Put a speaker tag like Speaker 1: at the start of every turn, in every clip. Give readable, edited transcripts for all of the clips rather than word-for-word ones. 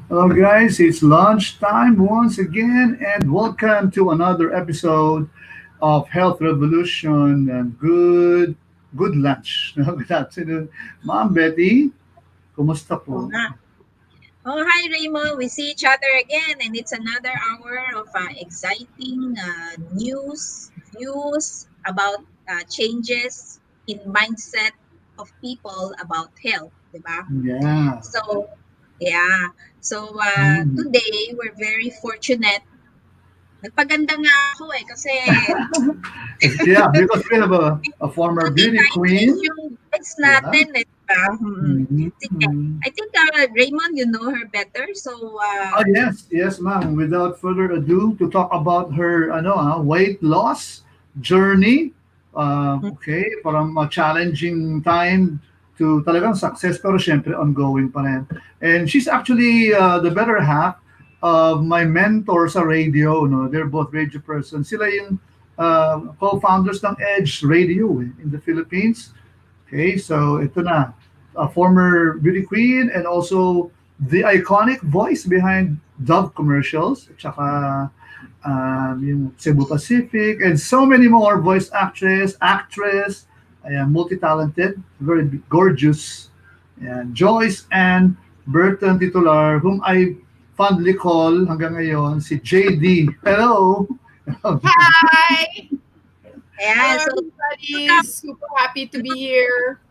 Speaker 1: Hello, guys. It's lunchtime once again, and welcome to another episode of Health Revolution. And good lunch. Good afternoon, Ma'am Betty. Kumusta
Speaker 2: Oo
Speaker 1: po?
Speaker 2: nga. Oh, hi Raymond. We see each other again, and it's another hour of exciting news, views about changes in mindset of people about health, di ba?
Speaker 1: Yeah.
Speaker 2: So, yeah. So,
Speaker 1: Mm.
Speaker 2: today we're very fortunate. Nagpaganda nga ako kasi
Speaker 1: Yeah, because we have a former
Speaker 2: buti
Speaker 1: beauty
Speaker 2: na-change
Speaker 1: queen.
Speaker 2: yung ex
Speaker 1: Yeah.
Speaker 2: natin, eh, di ba? Sige.
Speaker 1: Mhm.
Speaker 2: I think Raymond, you know her better. So,
Speaker 1: Oh, yes, yes, ma'am. Without further ado, to talk about her weight loss journey. Okay, from a challenging time to talagang success, pero syempre ongoing pa rin. And she's actually the better half of my mentor sa radio. No? They're both radio persons. Sila yung co-founders ng Edge Radio in the Philippines. Okay, so ito na. A former beauty queen and also the iconic voice behind Dove commercials, at saka yung Cebu Pacific, and so many more voice actress, ayan, multi-talented, very gorgeous, and Joyce Ann Burton Titular, whom I fondly call hanggang ngayon si JD. Hello!
Speaker 3: Hi!
Speaker 2: ayan.
Speaker 3: Hello,
Speaker 2: So,
Speaker 3: everybody. Super happy to be here.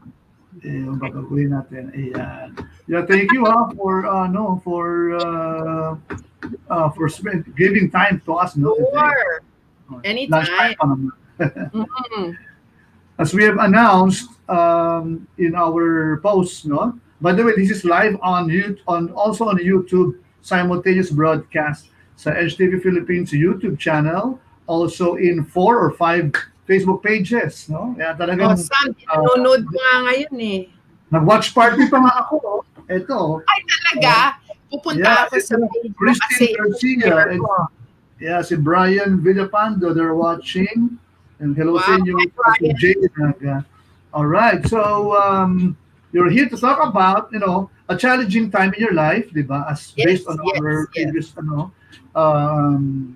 Speaker 1: Yung babaguhin natin. Ayan. Yeah, thank you for no for giving time to us no today.
Speaker 3: Sure.
Speaker 1: Lunchtime
Speaker 3: Anytime.
Speaker 1: pa naman.
Speaker 3: Mhm.
Speaker 1: As we have announced in our post, no. By the way, this is live on YouTube, on also on YouTube, simultaneous broadcast sa HTV Philippines YouTube channel, also in 4 or 5 Facebook pages, no. Kaya talagang
Speaker 3: Awesome. Nanonood ko nga ngayon eh.
Speaker 1: nag-watch party pa nga ako. Ito.
Speaker 3: Ay, talaga? Pupunta
Speaker 1: Yeah,
Speaker 3: ako sa
Speaker 1: it's
Speaker 3: page mo kasi
Speaker 1: Christine Garcia
Speaker 3: share
Speaker 1: and
Speaker 3: ko.
Speaker 1: yeah, si Brian Villapando, they're watching. And hello sa
Speaker 3: Wow.
Speaker 1: inyo,
Speaker 3: Hi,
Speaker 1: si
Speaker 3: Brian.
Speaker 1: Jay Naga. All right, so you're here to talk about, a challenging time in your life, di ba? As
Speaker 3: Yes,
Speaker 1: based on
Speaker 3: yes,
Speaker 1: our
Speaker 3: yes.
Speaker 1: previous,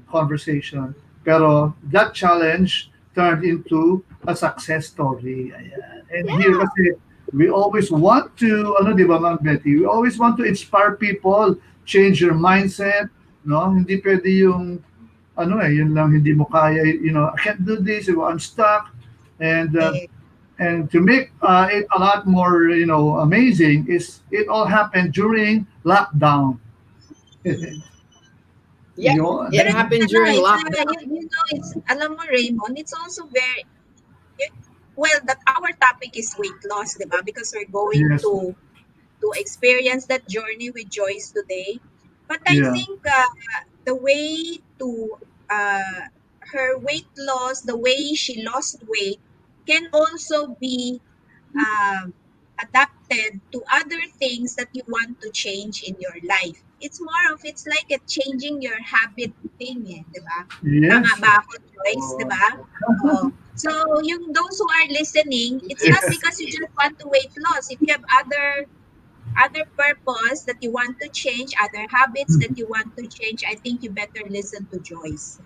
Speaker 1: conversation. Pero that challenge turned into a success story. Ayan. And here
Speaker 3: Yeah.
Speaker 1: kasi, we always want to, di ba, Ma'am Betty? We always want to inspire people, change your mindset, no? Hindi pwede yung yun lang hindi mo kaya, I can't do this, I'm stuck. And
Speaker 2: eh,
Speaker 1: and to make it a lot more, amazing is it all happened during lockdown.
Speaker 3: Yeah.
Speaker 1: Yun.
Speaker 3: It happened during
Speaker 2: it's,
Speaker 3: lockdown.
Speaker 2: it's, alam mo, Raymond, it's also very, well, that our topic is weight loss, di ba? Because we're going
Speaker 1: Yes.
Speaker 2: to experience that journey with Joyce today. But I
Speaker 1: Yeah.
Speaker 2: think the way to her weight loss, the way she lost weight, can also be um, adapted to other things that you want to change in your life. It's like a changing your habit thing, eh, di ba?
Speaker 1: Yes.
Speaker 2: Tama ba ako, Joyce, di ba? Oo. So, those who are listening, it's not
Speaker 1: Yes.
Speaker 2: because you just want to weight loss. If you have other purpose that you want to change, other habits that you want to change, I think you better listen to Joyce.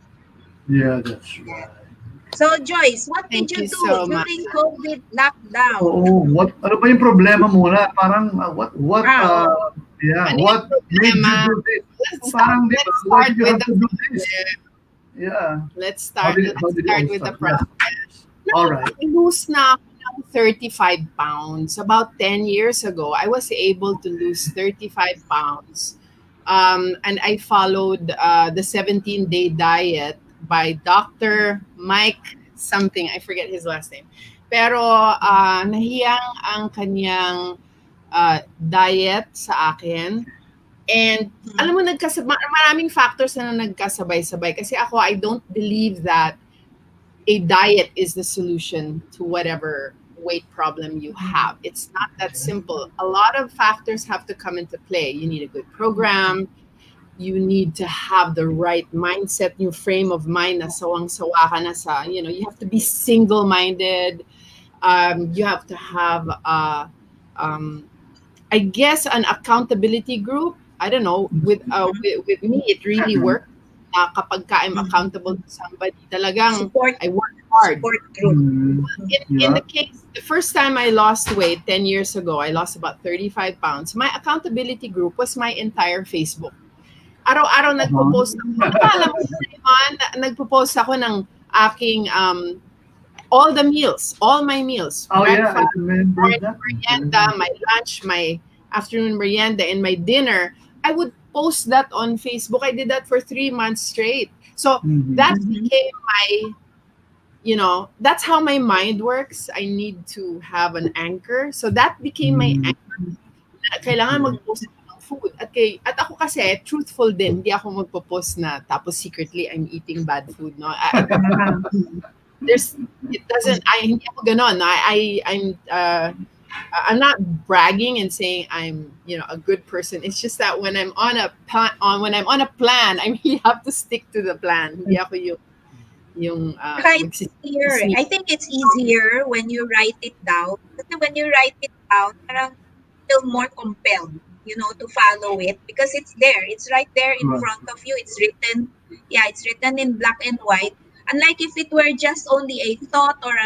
Speaker 1: Yeah, that's
Speaker 2: Yeah.
Speaker 1: right.
Speaker 2: So Joyce, what did
Speaker 3: Thank
Speaker 2: you
Speaker 3: you
Speaker 2: do
Speaker 3: so much.
Speaker 2: during COVID lockdown?
Speaker 1: Oo, ano ba yung problema muna? Parang,
Speaker 2: Oo.
Speaker 1: yeah,
Speaker 3: Ano yung
Speaker 1: what made you
Speaker 3: problema?
Speaker 1: do this? Parang, di ba,
Speaker 3: Let's
Speaker 1: why
Speaker 3: start
Speaker 1: did you
Speaker 3: with
Speaker 1: have
Speaker 3: the
Speaker 1: to do this?
Speaker 3: problem.
Speaker 1: Yeah.
Speaker 3: Let's
Speaker 1: How
Speaker 3: start
Speaker 1: did, how
Speaker 3: let's
Speaker 1: did it
Speaker 3: start
Speaker 1: all
Speaker 3: with the
Speaker 1: start? Yeah.
Speaker 3: problem.
Speaker 1: All right.
Speaker 3: Nakapag-lose na ako ng 35 pounds. About 10 years ago, I was able to lose 35 pounds. And I followed the 17-day diet by Dr. Mike something. I forget his last name. Pero nahiyang ang kanyang diet sa akin. And alam mo, maraming factors na nagkasabay-sabay. Kasi ako, I don't believe that a diet is the solution to whatever weight problem you have. It's not that simple. A lot of factors have to come into play. You need a good program. You need to have the right mindset, new frame of mind na sawang-sawa ka na sa, you have to be single-minded. You have to have, um, I guess, an accountability group. I don't know. With me, it really worked. Kapag ka I'm accountable to somebody, talagang
Speaker 2: Support
Speaker 3: I work hard.
Speaker 2: support group.
Speaker 3: In
Speaker 1: Yeah.
Speaker 3: the case, the first time I lost weight 10 years ago, I lost about 35 pounds. My accountability group was my entire Facebook. Araw-araw nagpo-post ako. Akala mo, Raymond, nagpo-post ako ng aking all my meals,
Speaker 1: Oh, yeah, I
Speaker 3: breakfast,
Speaker 1: remember
Speaker 3: morning
Speaker 1: that.
Speaker 3: merienda, my lunch, my afternoon merienda, and my dinner. I would post that on Facebook. I did that for 3 months straight. So that became my, that's how my mind works. I need to have an anchor. So that became my anchor. Kailangan mag-post ako ng food. At ako kasi, truthful din. Hindi ako magpo-post na tapos secretly I'm eating bad food. No? Hindi ako ganon. I'm not bragging and saying I'm, a good person. It's just that when I'm on a plan, I really have to stick to the plan. Hindi ako yung
Speaker 2: Saka it's easier.
Speaker 3: sneak.
Speaker 2: I think it's easier when you write it down. Kasi when you write it down, parang feel more compelled, to follow it because it's there. It's right there in
Speaker 1: Right.
Speaker 2: front of you. It's written. Yeah, it's written in black and white. Unlike if it were just only a thought or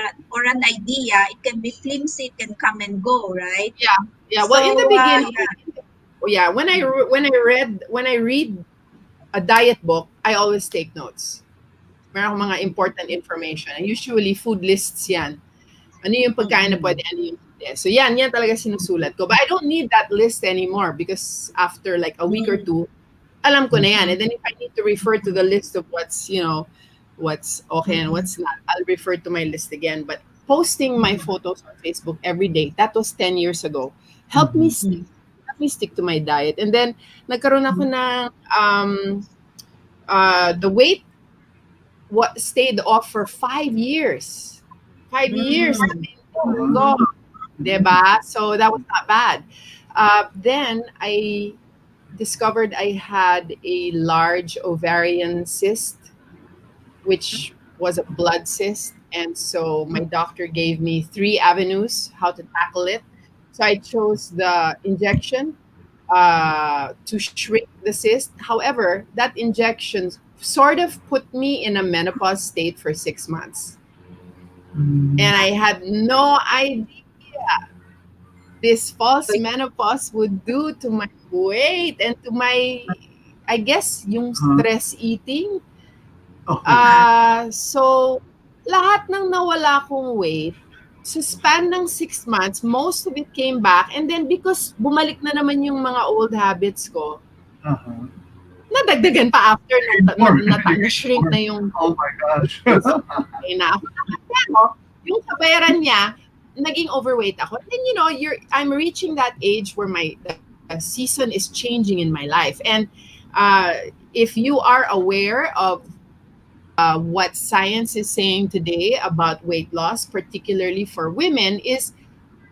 Speaker 2: an idea, it can be flimsy, it can come and go, right?
Speaker 3: Yeah. Well, in the
Speaker 2: So,
Speaker 3: beginning,
Speaker 2: yeah.
Speaker 3: when I read a diet book, I always take notes. Meron akong mga important information. And usually food lists 'yan. Ano yung pagkain na pwede, ano yung hindi. So yan talaga sinusulat ko. But I don't need that list anymore because after like a week or two, alam ko na yan. And then if I need to refer to the list of what's okay and what's not, I'll refer to my list again. But posting my photos on Facebook every day, that was 10 years ago, helped me stick to my diet. And then nagkaroon ako ng the weight stayed off for 5 years. 5 years. Go. Diba? So that was not bad. Then I discovered I had a large ovarian cyst, which was a blood cyst. And so my doctor gave me 3 avenues how to tackle it. So I chose the injection to shrink the cyst. However, that injection sort of put me in a menopause state for 6 months. And I had no idea this false menopause would do to my weight and to my, I guess, yung stress eating. So, lahat ng nawala kong weight, sa span ng 6 months, most of it came back. And then because bumalik na naman yung mga old habits ko, nadagdagan pa after na-shrink na yung
Speaker 1: Oh my gosh.
Speaker 3: Pero yung kabayaran niya, naging overweight ako. And then, I'm reaching that age where the season is changing in my life. And if you are aware of what science is saying today about weight loss, particularly for women, is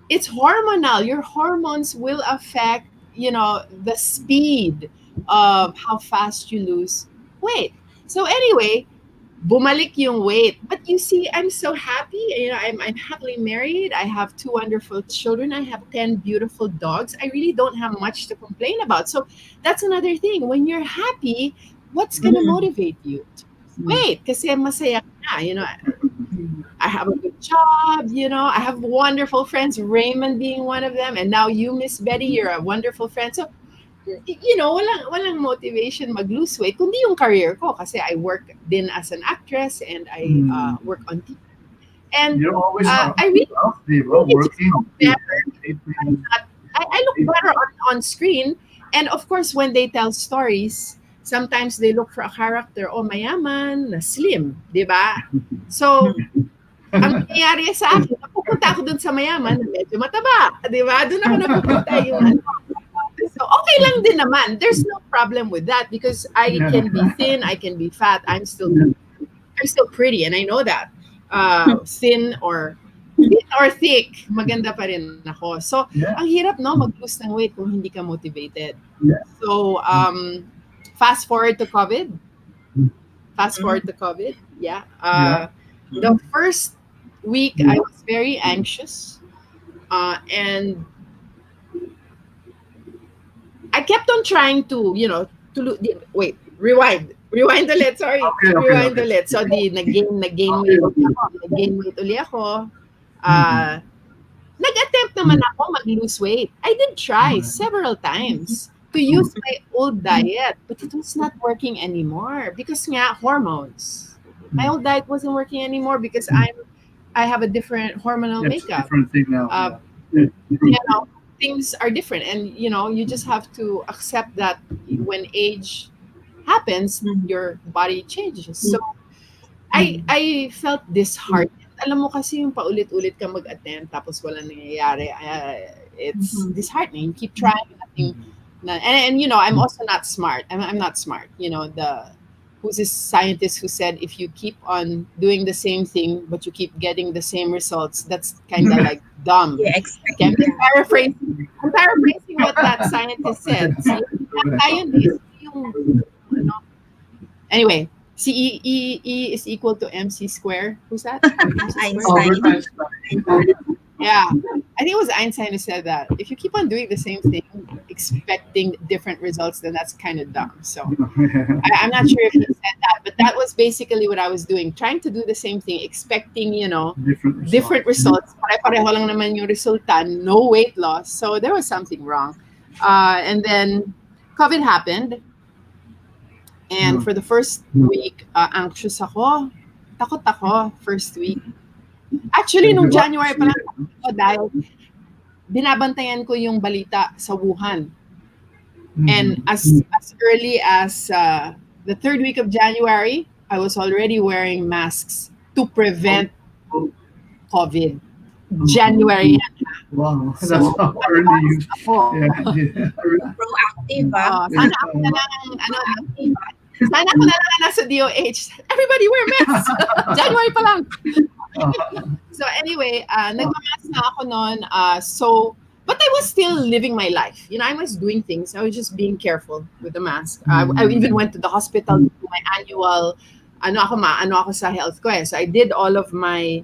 Speaker 3: it's hormonal. Your hormones will affect, the speed of how fast you lose weight. So anyway, bumalik yung weight. But you see, I'm so happy. I'm happily married. I have 2 wonderful children. I have 10 beautiful dogs. I really don't have much to complain about. So that's another thing. When you're happy, what's gonna motivate you? Wait, kasi masaya ka na, I have a good job, I have wonderful friends, Raymond being one of them, and now you, Miss Betty, you're a wonderful friend. So, walang motivation mag-lose weight, kundi yung career ko. Kasi I work din as an actress and I
Speaker 1: Mm.
Speaker 3: work on TV. And
Speaker 1: You're always
Speaker 3: I really,
Speaker 1: active,
Speaker 3: really just
Speaker 1: working.
Speaker 3: look better. I look better on screen. And of course, when they tell stories, sometimes they look for a character, mayaman, na slim, di ba? So, ang nangyayari sa akin, napupunta ako dun sa mayaman na medyo mataba, di ba? Doon ako napupunta yung ano. So, okay lang din naman. There's no problem with that because I can be thin, I can be fat, I'm still pretty, and I know that. Thin or thick, maganda pa rin ako. So,
Speaker 1: Yeah.
Speaker 3: ang hirap, no, mag-lose ng weight kung hindi ka motivated.
Speaker 1: Yeah.
Speaker 3: So, fast forward to COVID. Yeah.
Speaker 1: Yeah.
Speaker 3: The first week, I was very anxious. And I kept on trying to, wait, rewind ulit, sorry.
Speaker 1: Okay.
Speaker 3: Rewind ulit. So, nag-gain weight ulit ako. Nag-attempt naman ako mag-lose weight. I did try several times to use my old diet, but it was not working anymore because nga, hormones. My old diet wasn't working anymore because I have a different hormonal
Speaker 1: It's a
Speaker 3: makeup.
Speaker 1: different thing now.
Speaker 3: You know, things are different, and you just have to accept that when age happens, your body changes. So I felt disheartened. Alam mo kasi yung paulit-ulit ka mag-attempt tapos walang nangyayari. It's disheartening. Keep trying, nothing. And I'm also not smart. I'm not smart. Who's this scientist who said if you keep on doing the same thing but you keep getting the same results, that's kind of like dumb.
Speaker 2: You expect
Speaker 3: Okay, I'm paraphrasing what that scientist said. So, anyway, E is equal to MC square. Who's that? MC square?
Speaker 2: Einstein.
Speaker 3: Yeah, I think it was Einstein who said that. If you keep on doing the same thing, expecting different results, then that's kind of dumb. So I'm not sure if he said that, but that was basically what I was doing, trying to do the same thing, expecting, different results. Pare-pareho lang naman yung resulta, no weight loss. So there was something wrong. And then COVID happened. And for the first week, anxious ako. Takot ako, first week. Actually, nung January pa lang ako dahil binabantayan ko yung balita sa Wuhan. And as early as the third week of January, I was already wearing masks to prevent COVID. January.
Speaker 1: Wow, that's how early you. Yeah.
Speaker 2: Proactive,
Speaker 3: Sana ako na lang nasa DOH. Everybody wear masks. January pa lang. So anyway, nagmamask na ako noon. But I was still living my life. I was doing things. I was just being careful with the mask. I even went to the hospital to do my annual, ako sa health ko. So I did all of my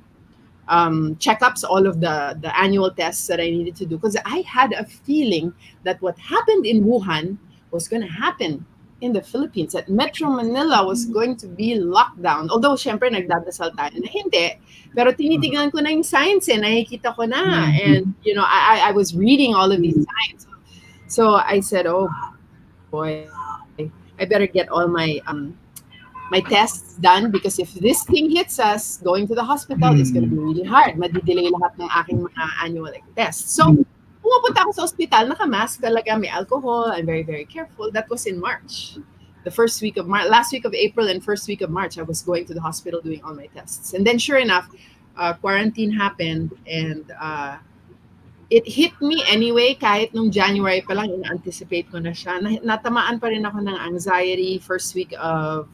Speaker 3: checkups, all of the annual tests that I needed to do. Because I had a feeling that what happened in Wuhan was going to happen in the Philippines, that Metro Manila was going to be locked down. Although, syempre, nagdadasal tayo na hindi. Pero tinitignan ko na yung science, nakikita ko na. And, I was reading all of these signs. So I said, oh, boy, I better get all my tests done because if this thing hits us, going to the hospital is going to be really hard. Madidelay lahat ng aking mga annual tests. So, pumupunta ako sa ospital, naka-mask talaga, may alcohol, I'm very, very careful. That was in March. The first week of March, last week of April and first week of March, I was going to the hospital doing all my tests. And then sure enough, quarantine happened and it hit me anyway, kahit nung January pa lang, in-anticipate ko na siya. Natamaan pa rin ako ng anxiety first week of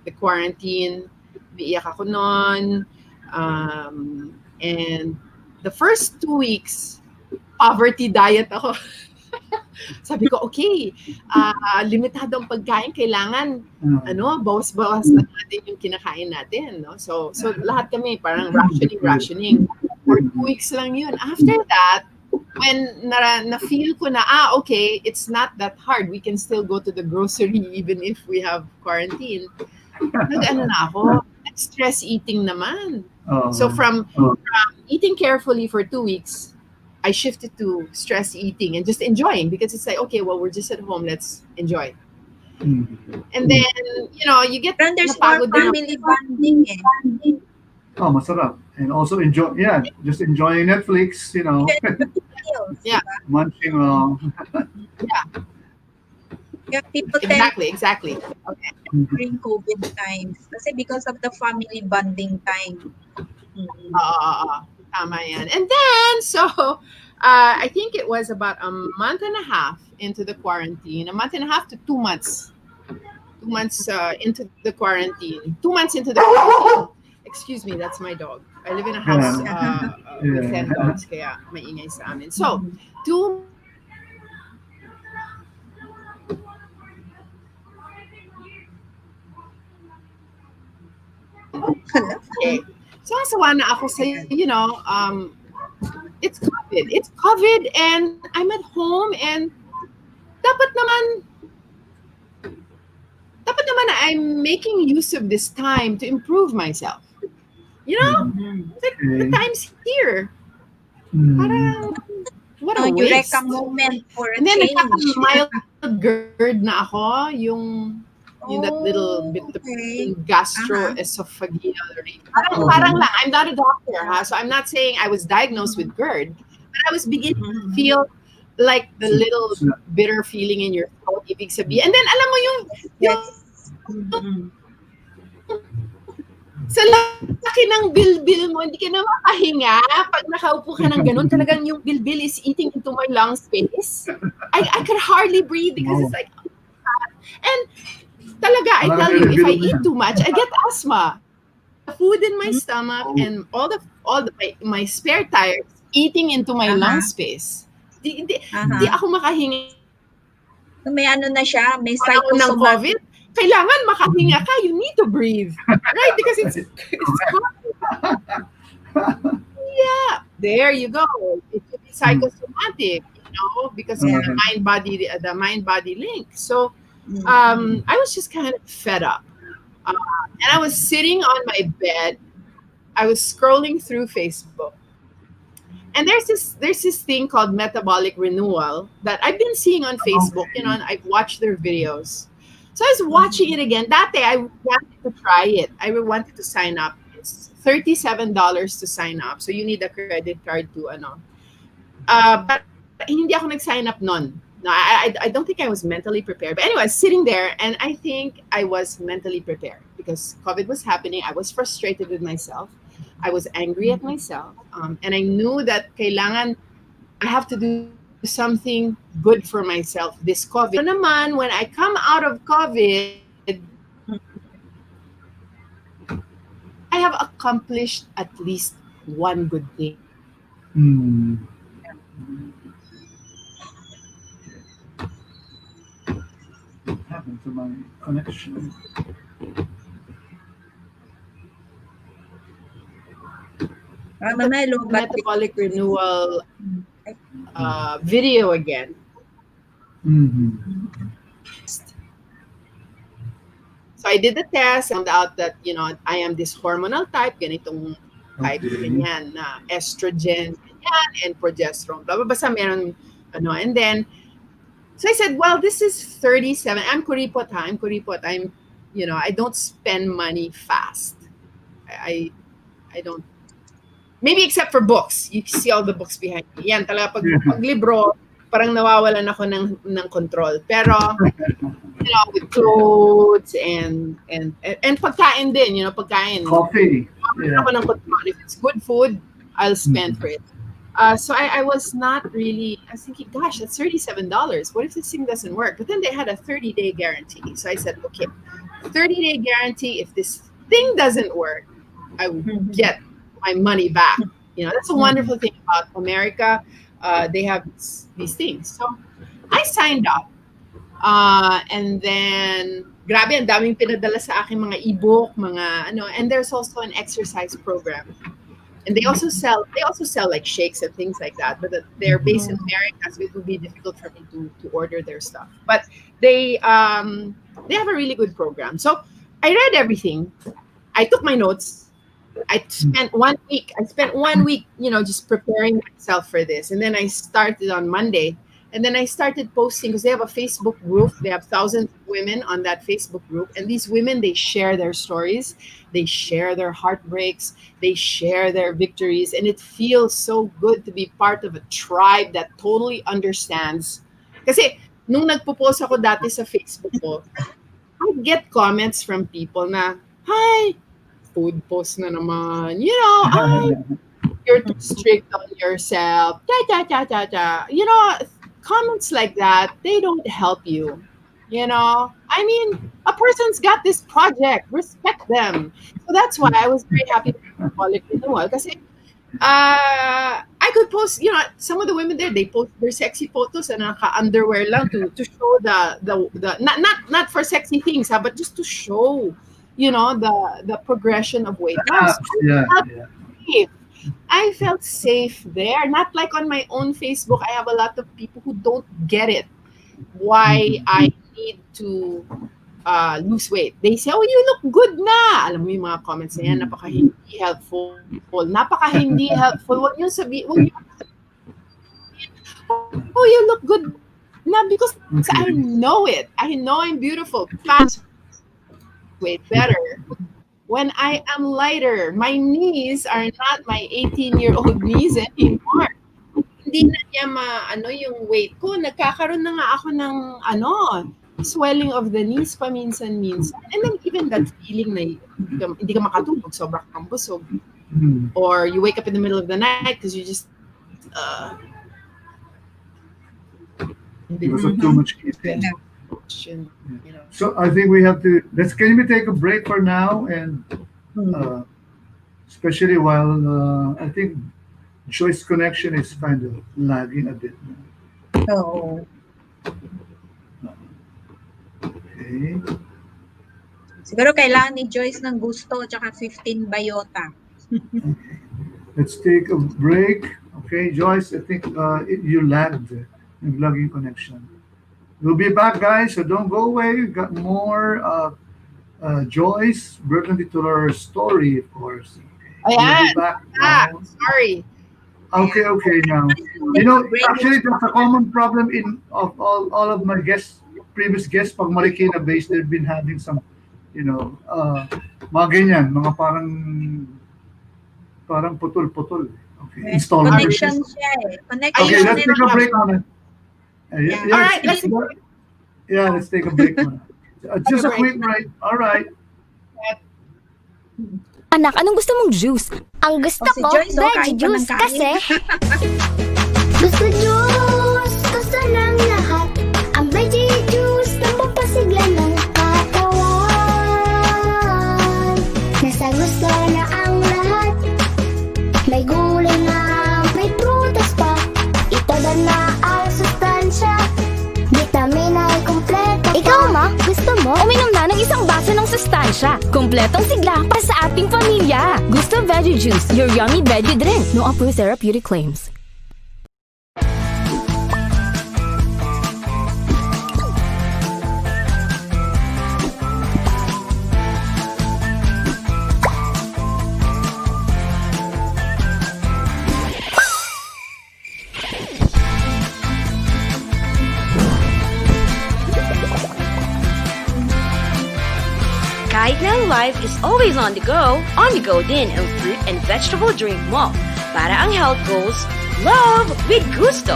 Speaker 3: the quarantine. Biiyak ako noon. And the first 2 weeks, poverty diet ako. Sabi ko, okay, limitado ang pagkain, kailangan, bawas-bawas na natin yung kinakain natin, no? So lahat kami, parang rationing. For 2 weeks lang yun. After that, when na-feel ko na, okay, it's not that hard. We can still go to the grocery even if we have quarantine. Nag-ano na ako. stress eating naman. So
Speaker 1: Oh,
Speaker 3: from eating carefully for 2 weeks, I shifted to stress eating and just enjoying because it's like, okay, well, we're just at home, let's enjoy.
Speaker 1: mm.
Speaker 3: And then, you get
Speaker 2: Parang there's more
Speaker 3: napagod din ako.
Speaker 2: family bonding eh.
Speaker 1: Oh, masarap. And also enjoy, yeah, just enjoying Netflix,
Speaker 2: You enjoy meals, di
Speaker 3: Yeah,
Speaker 2: ba?
Speaker 1: munching.
Speaker 3: yeah,
Speaker 2: Yeah, people tend
Speaker 3: exactly. Okay.
Speaker 2: during COVID times kasi because of the family bonding time. Mm.
Speaker 3: Oo, tama yan. And then, so, I think it was about a month and a half into the quarantine, a month and a half to 2 months. 2 months into the quarantine. 2 months into the quarantine. Excuse me, that's my dog. I live in a house
Speaker 1: Yeah,
Speaker 3: with 10
Speaker 1: yeah.
Speaker 3: dogs, kaya maingay sa amin. So,
Speaker 2: Mhm.
Speaker 3: 2 months into the quarantine,
Speaker 2: Hala.
Speaker 3: okay. So, nasawa na ako sa, it's COVID. It's COVID and I'm at home and dapat naman I'm making use of this time to improve myself. You know?
Speaker 2: Mhm.
Speaker 3: It's like the
Speaker 1: Okay.
Speaker 3: time's here.
Speaker 1: Mm.
Speaker 3: Parang, what a
Speaker 2: Eureka
Speaker 3: waste.
Speaker 2: moment for a
Speaker 3: And then
Speaker 2: change.
Speaker 3: nagka-mild GERD na ako, yung that little bit of
Speaker 2: Oh, okay. Uh-huh.
Speaker 3: gastroesophageal parang
Speaker 1: Okay.
Speaker 3: lang. I'm not a doctor, ha? So I'm not saying I was diagnosed with GERD, but I was beginning to
Speaker 2: Mhm.
Speaker 3: feel like the
Speaker 1: So,
Speaker 3: little
Speaker 1: so,
Speaker 3: bitter feeling in your throat, ibig sabihin. And then alam mo yung
Speaker 2: Yes. Mhm.
Speaker 3: sa laki ng bilbil mo, hindi ka na makahinga. Pag nakaupo ka ng ganun, talagang yung bilbil is eating into my lung space. I could hardly breathe because it's
Speaker 1: oh,
Speaker 3: like, and talaga, I
Speaker 1: parang
Speaker 3: tell you, if I
Speaker 1: nire-reveal mo
Speaker 3: eat
Speaker 1: yan.
Speaker 3: too much, I get asthma. The food in my
Speaker 2: Mm.
Speaker 3: stomach
Speaker 1: Oh,
Speaker 3: and my spare tires eating into my lung
Speaker 2: Uh-huh.
Speaker 3: space. Di
Speaker 2: Uh-huh.
Speaker 3: ako makahinga
Speaker 2: So may ano na siya, may
Speaker 3: panahon ng COVID.
Speaker 2: psychosomatic.
Speaker 3: Kailangan makahinga ka, you need to breathe. Right? Because it's
Speaker 1: correct.
Speaker 3: COVID. Yeah, there you go. It could be
Speaker 1: Mm.
Speaker 3: psychosomatic, because of
Speaker 2: Yeah.
Speaker 1: Uh,
Speaker 3: the mind body link. So
Speaker 2: Mm.
Speaker 3: I was just kind of fed up, and I was sitting on my bed. I was scrolling through Facebook, and there's this thing called metabolic renewal that I've been seeing on Facebook.
Speaker 1: okay.
Speaker 3: And I've watched their videos. So I was watching
Speaker 2: Mhm.
Speaker 3: it again. That day I wanted to try it. I wanted to sign up. It's $37 to sign up. So you need a credit card to but hindi ako nag-sign up nun. No, I don't think I was mentally prepared. But anyway, I was sitting there and I think I was mentally prepared because COVID was happening. I was frustrated with myself. I was angry at
Speaker 2: Mhm.
Speaker 3: myself. And I knew that kailangan I have to do something good for myself this COVID. Pero naman, when I come out of COVID, I have accomplished at least one good thing.
Speaker 1: Mm. Happened to my connection.
Speaker 2: Mamaya
Speaker 3: The
Speaker 2: lobat
Speaker 3: metabolic renewal
Speaker 2: din.
Speaker 3: video again.
Speaker 1: Mm-hmm.
Speaker 3: So I did the test. I found out that, I am this hormonal type, ganitong type,
Speaker 1: Okay.
Speaker 3: ganyan, na estrogen, ganyan, and progesterone, blah, blah, basta meron, and then, so I said, well, this is 37. I'm kuripot, ha? I'm kuripot. I don't spend money fast. I, I don't, maybe except for books. You see all the books behind me. Yan, talaga, pag libro, parang nawawalan ako ng control. Pero, with clothes and pagkain din, pagkain.
Speaker 1: Coffee.
Speaker 3: Ako
Speaker 1: Yeah.
Speaker 3: ng control. If it's good food, I'll spend
Speaker 1: Mm-hmm.
Speaker 3: for it. So I was not really, I was thinking, gosh, that's $37. What if this thing doesn't work? But then they had a 30-day guarantee. So I said, okay, 30-day guarantee. If this thing doesn't work, I will
Speaker 2: Mhm.
Speaker 3: get my money back. That's a
Speaker 2: Mhm.
Speaker 3: wonderful thing about America. They have these things. So I signed up. And then, grabe, ang daming pinadala sa akin mga ebook, and there's also an exercise program. And they also sell like shakes and things like that, but they're based in America, so it would be difficult for me to order their stuff. But they have a really good program. So I read everything. I took my notes. I spent 1 week, just preparing myself for this. And then I started on Monday. And then I started posting because they have a Facebook group. They have thousands of women on that Facebook group. And these women, they share their stories. They share their heartbreaks. They share their victories. And it feels so good to be part of a tribe that totally understands. Kasi nung nagpo-post ako dati sa Facebook ko, I get comments from people na, hi, food post na naman. You're too strict on yourself. Ja, ja, ja, ja, ja. Comments like that, they don't help you. I mean, a person's got this project. Respect them. So that's why I was very happy with Symbolic Renewal. Kasi I could post, some of the women there, they post their sexy photos and naka-underwear lang to show the not for sexy things, but just to show, the progression of weight loss.
Speaker 1: Yeah,
Speaker 3: I felt
Speaker 1: yeah.
Speaker 3: safe. I felt safe there. Not like on my own Facebook. I have a lot of people who don't get it. Why I need to lose weight. They say, oh, you look good na. Alam mo yung mga comments na yan, napaka-hindi helpful. Napaka-hindi helpful. Huwag niyo sabihin, oh, you look good na because I know it. I know I'm beautiful. Fast weight better. When I am lighter, my knees are not my 18-year-old knees anymore. Hindi na niya yung weight ko. Nagkakaroon na nga ako ng swelling of the knees paminsan-minsan. And then even that feeling na hindi ka makatulog, sobrang kang busog. Or you wake up in the middle of the night because you just
Speaker 1: Because of too much eating.
Speaker 3: you know.
Speaker 1: So I think we have to. Can we take a break for now, and especially while I think Joyce connection is kind of lagging a bit.
Speaker 2: Oo.
Speaker 1: Okay.
Speaker 2: Siguro kailangan ni Joyce ng gusto tsaka 15 bayota.
Speaker 1: Let's take a break. Okay, Joyce, I think you lagged. Yung lagging connection. We'll be back, guys, so don't go away. We've got more Joyce Burton Titular story, of course. Okay. We'll be back.
Speaker 3: Sorry.
Speaker 1: Okay, now. Actually, that's a common problem of all of my previous guests, pag Marikina based, they've been having some, mga ganyan, mga parang putol-putol. Okay, installment.
Speaker 2: Connection siya eh. Connection.
Speaker 1: Okay, let's take a break on it.
Speaker 3: All right,
Speaker 1: let's take a break on it. Just a quick break. All right.
Speaker 4: Anak, anong gusto mong juice? Ang gusto
Speaker 2: Si
Speaker 4: ko,
Speaker 2: Joyce,
Speaker 4: veggie
Speaker 2: kain pa ng
Speaker 4: juice
Speaker 2: kain.
Speaker 4: kasi... Gusto juice! Gusto ng lahat. Ang veggie juice na papasigla ng katawan. Nasa gusto na ang lahat. May gulay na, may prutas pa. Ito na ang sustansya. Vitamin ay kumpleto. Ikaw, ma, gusto mo? Uminom na ng isang baso ng sustansya. Kumpletong sigla para sa ating pamilya. Gusto Veggie Juice, your yummy veggie drink. No approved therapeutic claims.
Speaker 5: Kahit na ang life is always on the go din ang fruit and vegetable drink mo. Para ang health goals, love with gusto.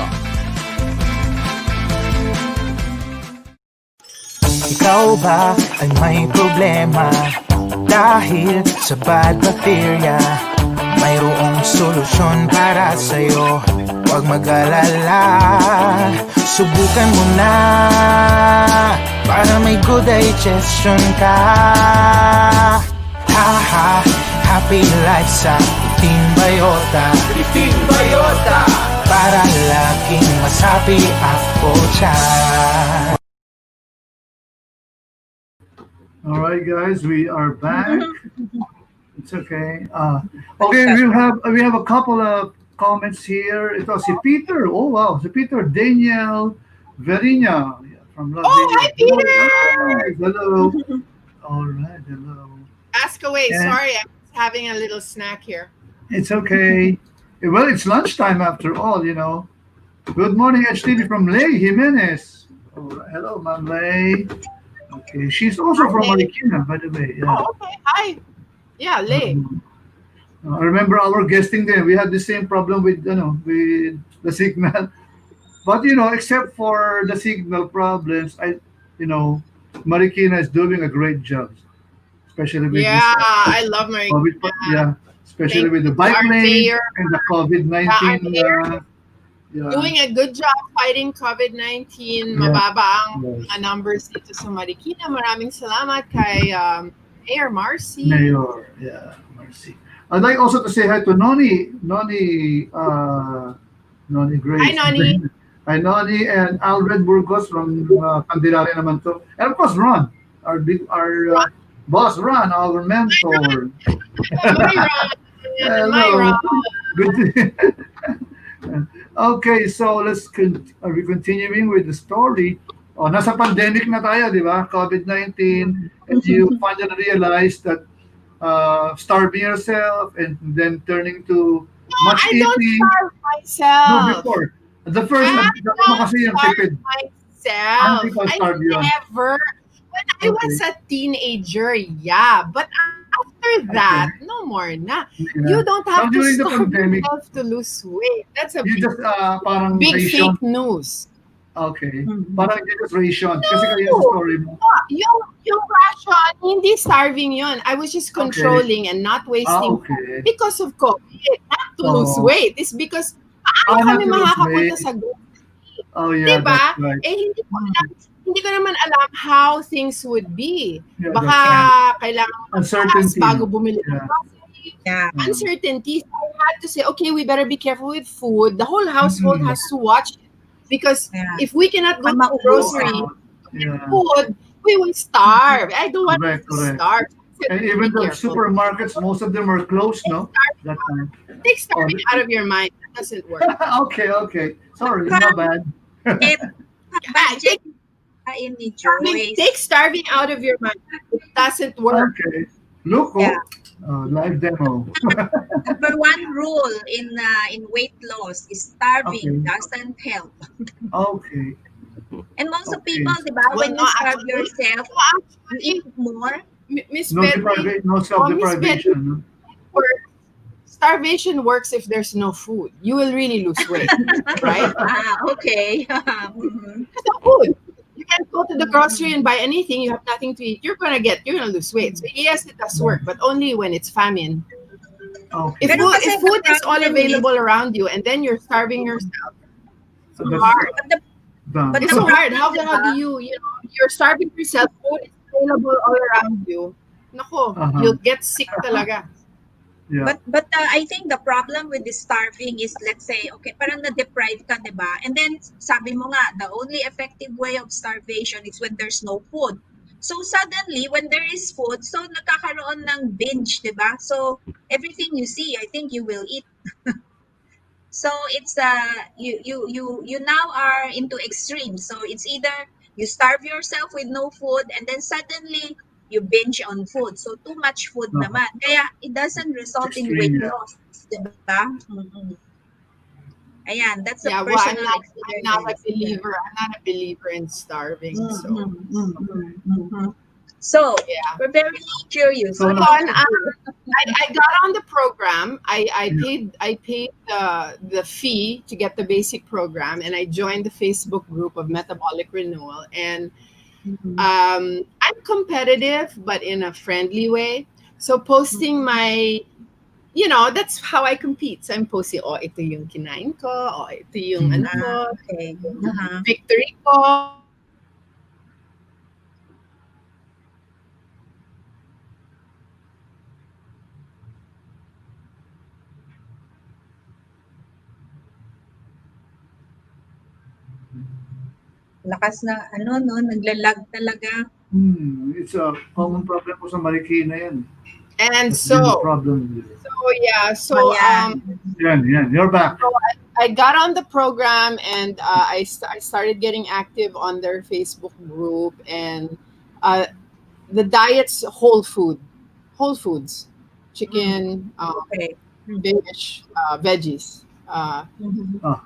Speaker 6: Ikaw ba ay may problema dahil sa bad bacteria? Mayroong solusyon para sa'yo, huwag mag-alala. Subukan mo na para may good digestion ka. Happy life sa Itim Bayota. Itim Bayota, para laging masabi ako dyan.
Speaker 1: All right, guys, we are back. It's okay. Okay, we have a couple of comments here. Ito si Peter. Oh wow, si Peter Daniel Verina from Las
Speaker 3: Oh,
Speaker 1: Vegas.
Speaker 3: hi, Peter!
Speaker 1: Hello. All right, hello.
Speaker 3: Ask away.
Speaker 1: And
Speaker 3: Sorry, I'm just having a little snack here.
Speaker 1: it's okay. Well, it's lunchtime after all, you know. Good morning, HTV from Lay Jimenez. Oh, hello, Ma'am Lay. Okay, she's also
Speaker 3: Hi,
Speaker 1: from
Speaker 3: Lay.
Speaker 1: Marikina, by the way. Yeah.
Speaker 3: Oh, okay. Hi. Yeah, Lay.
Speaker 1: Um, I remember our guesting there. We had the same problem with with the signal. But except for the signal problems, you know, Marikina is doing a great job, especially with this
Speaker 3: Yeah, I love Marikina.
Speaker 1: COVID. Yeah, especially
Speaker 3: Thank
Speaker 1: with the
Speaker 3: you to
Speaker 1: bike
Speaker 3: our
Speaker 1: lane
Speaker 3: mayor.
Speaker 1: and the COVID
Speaker 3: Yeah, our
Speaker 1: 19.
Speaker 3: mayor
Speaker 1: Yeah,
Speaker 3: doing a good job fighting COVID-19.
Speaker 1: yeah,
Speaker 3: Mababa ang mga
Speaker 1: yes.
Speaker 3: numbers dito sa Marikina. Maraming salamat kay Mayor Marcy.
Speaker 1: Mayor. Yeah, mercy. I'd like also to say hi to Noni
Speaker 3: Hi,
Speaker 1: Grace.
Speaker 3: Noni.
Speaker 1: Hi, Noni and Alred Burgos from Candelaria naman to. And of course, Ron, our boss, Ron, our mentor.
Speaker 3: My Ron. My
Speaker 1: Hello.
Speaker 3: Ron.
Speaker 1: Good. Okay, so are we continuing with the story? Oh, nasa pandemic na tayo, di ba? COVID-19, and you finally realize that starving yourself and then turning to much
Speaker 3: I don't
Speaker 1: eating.
Speaker 3: starve
Speaker 1: No,
Speaker 3: myself.
Speaker 1: before. The first,
Speaker 3: I
Speaker 1: mo
Speaker 3: don't
Speaker 1: kasi yung
Speaker 3: starve
Speaker 1: tipid. Paano
Speaker 3: myself.
Speaker 1: ikaw
Speaker 3: I
Speaker 1: starve yun?
Speaker 3: never. When I was
Speaker 1: Okay.
Speaker 3: a teenager, yeah. But after that, no more na.
Speaker 1: Yeah.
Speaker 3: You don't
Speaker 1: So
Speaker 3: have to
Speaker 1: during the
Speaker 3: starve
Speaker 1: pandemic,
Speaker 3: yourself to lose weight. That's a
Speaker 1: you just parang
Speaker 3: big
Speaker 1: ration.
Speaker 3: fake news.
Speaker 1: Okay.
Speaker 2: Mhm.
Speaker 1: Parang you just ration. Kasi kayo sa
Speaker 3: No!
Speaker 1: story mo.
Speaker 3: Yung ration, hindi starving yun. I was just
Speaker 1: Okay.
Speaker 3: controlling and not wasting
Speaker 1: Okay.
Speaker 3: because of COVID. Not to lose
Speaker 1: Oh.
Speaker 3: weight. It's because paano
Speaker 1: Not
Speaker 3: kami
Speaker 1: to lose
Speaker 3: makakapunta
Speaker 1: weight.
Speaker 3: sa grocery?
Speaker 1: Oh yeah,
Speaker 3: Diba?
Speaker 1: that's right.
Speaker 3: Eh, hindi ko naman alam how things would be.
Speaker 1: Yeah,
Speaker 3: Baka
Speaker 1: that's right.
Speaker 3: kailangan mo
Speaker 1: Uncertainty.
Speaker 3: bago bumili ng
Speaker 1: Yeah.
Speaker 3: grocery.
Speaker 2: Yeah.
Speaker 3: Uncertainties. I had to say, okay, we better be careful with food. The whole household
Speaker 1: Mhm.
Speaker 3: has to watch it. Because
Speaker 2: Yeah.
Speaker 3: if we cannot go to the
Speaker 2: Mauubos.
Speaker 3: grocery,
Speaker 1: Yeah.
Speaker 3: food, we will starve. I don't want
Speaker 1: Correct,
Speaker 3: us to
Speaker 1: correct.
Speaker 3: starve. So
Speaker 1: And
Speaker 3: be
Speaker 1: even the
Speaker 3: careful.
Speaker 1: supermarkets, most of them are closed, no? That time.
Speaker 3: Take starving out of your mind. That doesn't work.
Speaker 1: Okay, okay. Sorry, my bad.
Speaker 2: It
Speaker 3: Take,
Speaker 2: ni Joyce.
Speaker 3: take starving out of your mind. It doesn't work.
Speaker 1: Okay. Look,
Speaker 2: Yeah.
Speaker 1: live demo.
Speaker 2: Number one rule in weight loss is starving
Speaker 1: Okay.
Speaker 2: doesn't help.
Speaker 1: Okay.
Speaker 2: And most of
Speaker 1: Okay.
Speaker 2: people, di ba,
Speaker 3: Well,
Speaker 2: when
Speaker 3: no,
Speaker 2: you starve
Speaker 3: actually-
Speaker 2: yourself, you
Speaker 3: Actually,
Speaker 2: eat more.
Speaker 3: Miss
Speaker 1: No
Speaker 3: Betty,
Speaker 1: no self-deprivation.
Speaker 3: starvation works if there's no food. You will really lose weight, right?
Speaker 2: Okay. Mhm.
Speaker 3: There's no food. You can't go to the grocery and buy anything. You have nothing to eat. You're gonna lose weight. So yes, it does work, but only when it's famine.
Speaker 1: Okay.
Speaker 3: If,
Speaker 2: Pero kasi
Speaker 3: if food
Speaker 2: the
Speaker 3: is all
Speaker 2: problem
Speaker 3: available around you and then you're starving yourself,
Speaker 1: So
Speaker 3: it's
Speaker 1: that's
Speaker 3: hard.
Speaker 1: done.
Speaker 2: But
Speaker 3: It's
Speaker 2: the
Speaker 3: so hard. How
Speaker 2: problem,
Speaker 3: do you're starving yourself, food is available all around you. Nako,
Speaker 1: Uh-huh.
Speaker 3: you'll get sick talaga.
Speaker 1: Yeah.
Speaker 2: But I think the problem with the starving is, let's say, okay, parang na-deprive ka, di ba? And then, sabi mo nga, the only effective way of starvation is when there's no food. So suddenly, when there is food, so nagkakaroon ng binge, di ba? So everything you see, I think you will eat. So it's you now are into extremes. So it's either you starve yourself with no food and then suddenly you binge on food. So too much food
Speaker 1: Uh-huh.
Speaker 2: naman. Kaya it doesn't result in
Speaker 1: Extreme,
Speaker 2: weight
Speaker 1: yeah.
Speaker 2: loss, 'di ba? Mhm. Ayan, that's a
Speaker 3: Yeah, well, I'm
Speaker 2: personal
Speaker 3: not a
Speaker 2: experience.
Speaker 3: believer. I'm not a believer in starving. So
Speaker 2: Mhm, mhm, mhm. So
Speaker 3: yeah.
Speaker 2: we're very curious.
Speaker 1: So
Speaker 2: What
Speaker 1: now-
Speaker 2: did you do?
Speaker 3: I got on the program. I
Speaker 1: Yeah.
Speaker 3: paid the fee to get the basic program, and I joined the Facebook group of Metabolic Renewal. And
Speaker 2: Mhm.
Speaker 3: I'm competitive, but in a friendly way. So posting my, that's how I compete. So I'm posting, oh, ito yung kinain ko, oh, ito yung ano ko,
Speaker 2: Okay. Uh-huh.
Speaker 3: victory ko.
Speaker 2: Lakas na no, naglalag talaga.
Speaker 1: It's a common problem po sa Marikina yan.
Speaker 3: And
Speaker 1: That's been the
Speaker 3: so
Speaker 1: problem.
Speaker 3: yeah, so
Speaker 2: Ayan.
Speaker 1: Yan. You're back.
Speaker 3: I got on the program and I started getting active on their Facebook group, and the diet's whole food. whole foods,
Speaker 2: Mm.
Speaker 3: chicken,
Speaker 2: Okay. Mm.
Speaker 3: fish, veggies.
Speaker 2: Mhm.
Speaker 1: Ah,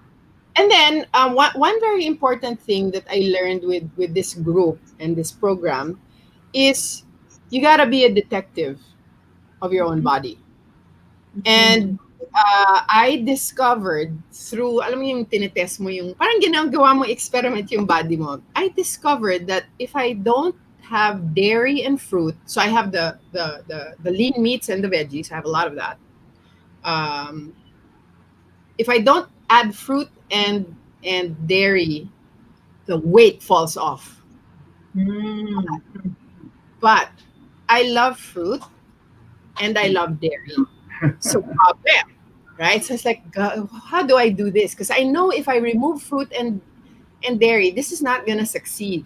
Speaker 3: And then one very important thing that I learned with this group and this program is you gotta be a detective of your own body. And
Speaker 2: Mhm.
Speaker 3: I discovered through, alam mo yung tinetest mo yung, parang ginagawa mo experiment yung body mo. I discovered that if I don't have dairy and fruit, so I have the lean meats and the veggies, I have a lot of that. Um, if I don't add fruit and dairy, the weight falls off.
Speaker 2: Mm.
Speaker 3: But I love fruit and I love dairy. So problem, right? So it's like, God, how do I do this? Because I know if I remove fruit and dairy, this is not gonna succeed.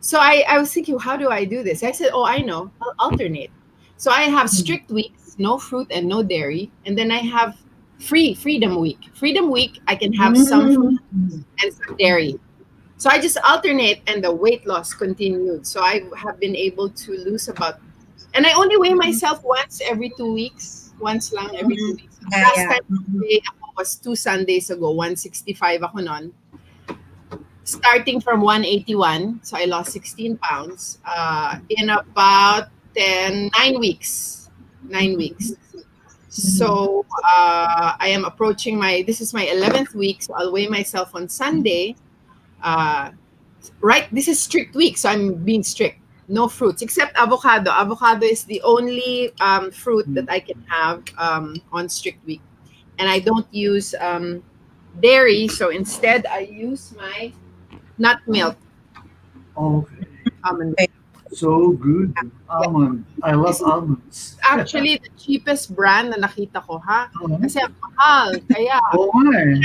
Speaker 3: So I was thinking, how do I do this? I said, oh, I know, I'll alternate. So I have strict weeks, no fruit and no dairy, and then I have freedom week. Freedom week, I can have some fruit
Speaker 2: Mm.
Speaker 3: and some dairy. So I just alternate, and the weight loss continued. So I have been able to lose about, and I only weigh myself once every 2 weeks. Once lang every two
Speaker 2: Mhm.
Speaker 3: weeks.
Speaker 2: Yeah,
Speaker 3: Last
Speaker 2: yeah.
Speaker 3: time I
Speaker 2: Mhm.
Speaker 3: weighed ako was 2 Sundays ago, 165 ako nun. Starting from 181, so I lost 16 pounds in about 9 weeks. 9 weeks.
Speaker 2: Mhm.
Speaker 3: So I am approaching this is my 11th week, so I'll weigh myself on Sunday. Uh, right, this is strict week, so I'm being strict. No fruits except avocado. Avocado is the only fruit that
Speaker 1: mm,
Speaker 3: I can have on strict week, and I don't use dairy. So instead, I use my nut milk,
Speaker 1: okay.
Speaker 3: almond
Speaker 2: Okay.
Speaker 3: milk.
Speaker 1: So good.
Speaker 3: Yeah,
Speaker 1: Almond. I love
Speaker 3: this is
Speaker 1: almonds.
Speaker 3: actually the cheapest brand na nakita ko, ha?
Speaker 1: Uh-huh.
Speaker 3: Kasi ang mahal, kaya
Speaker 1: Oh my.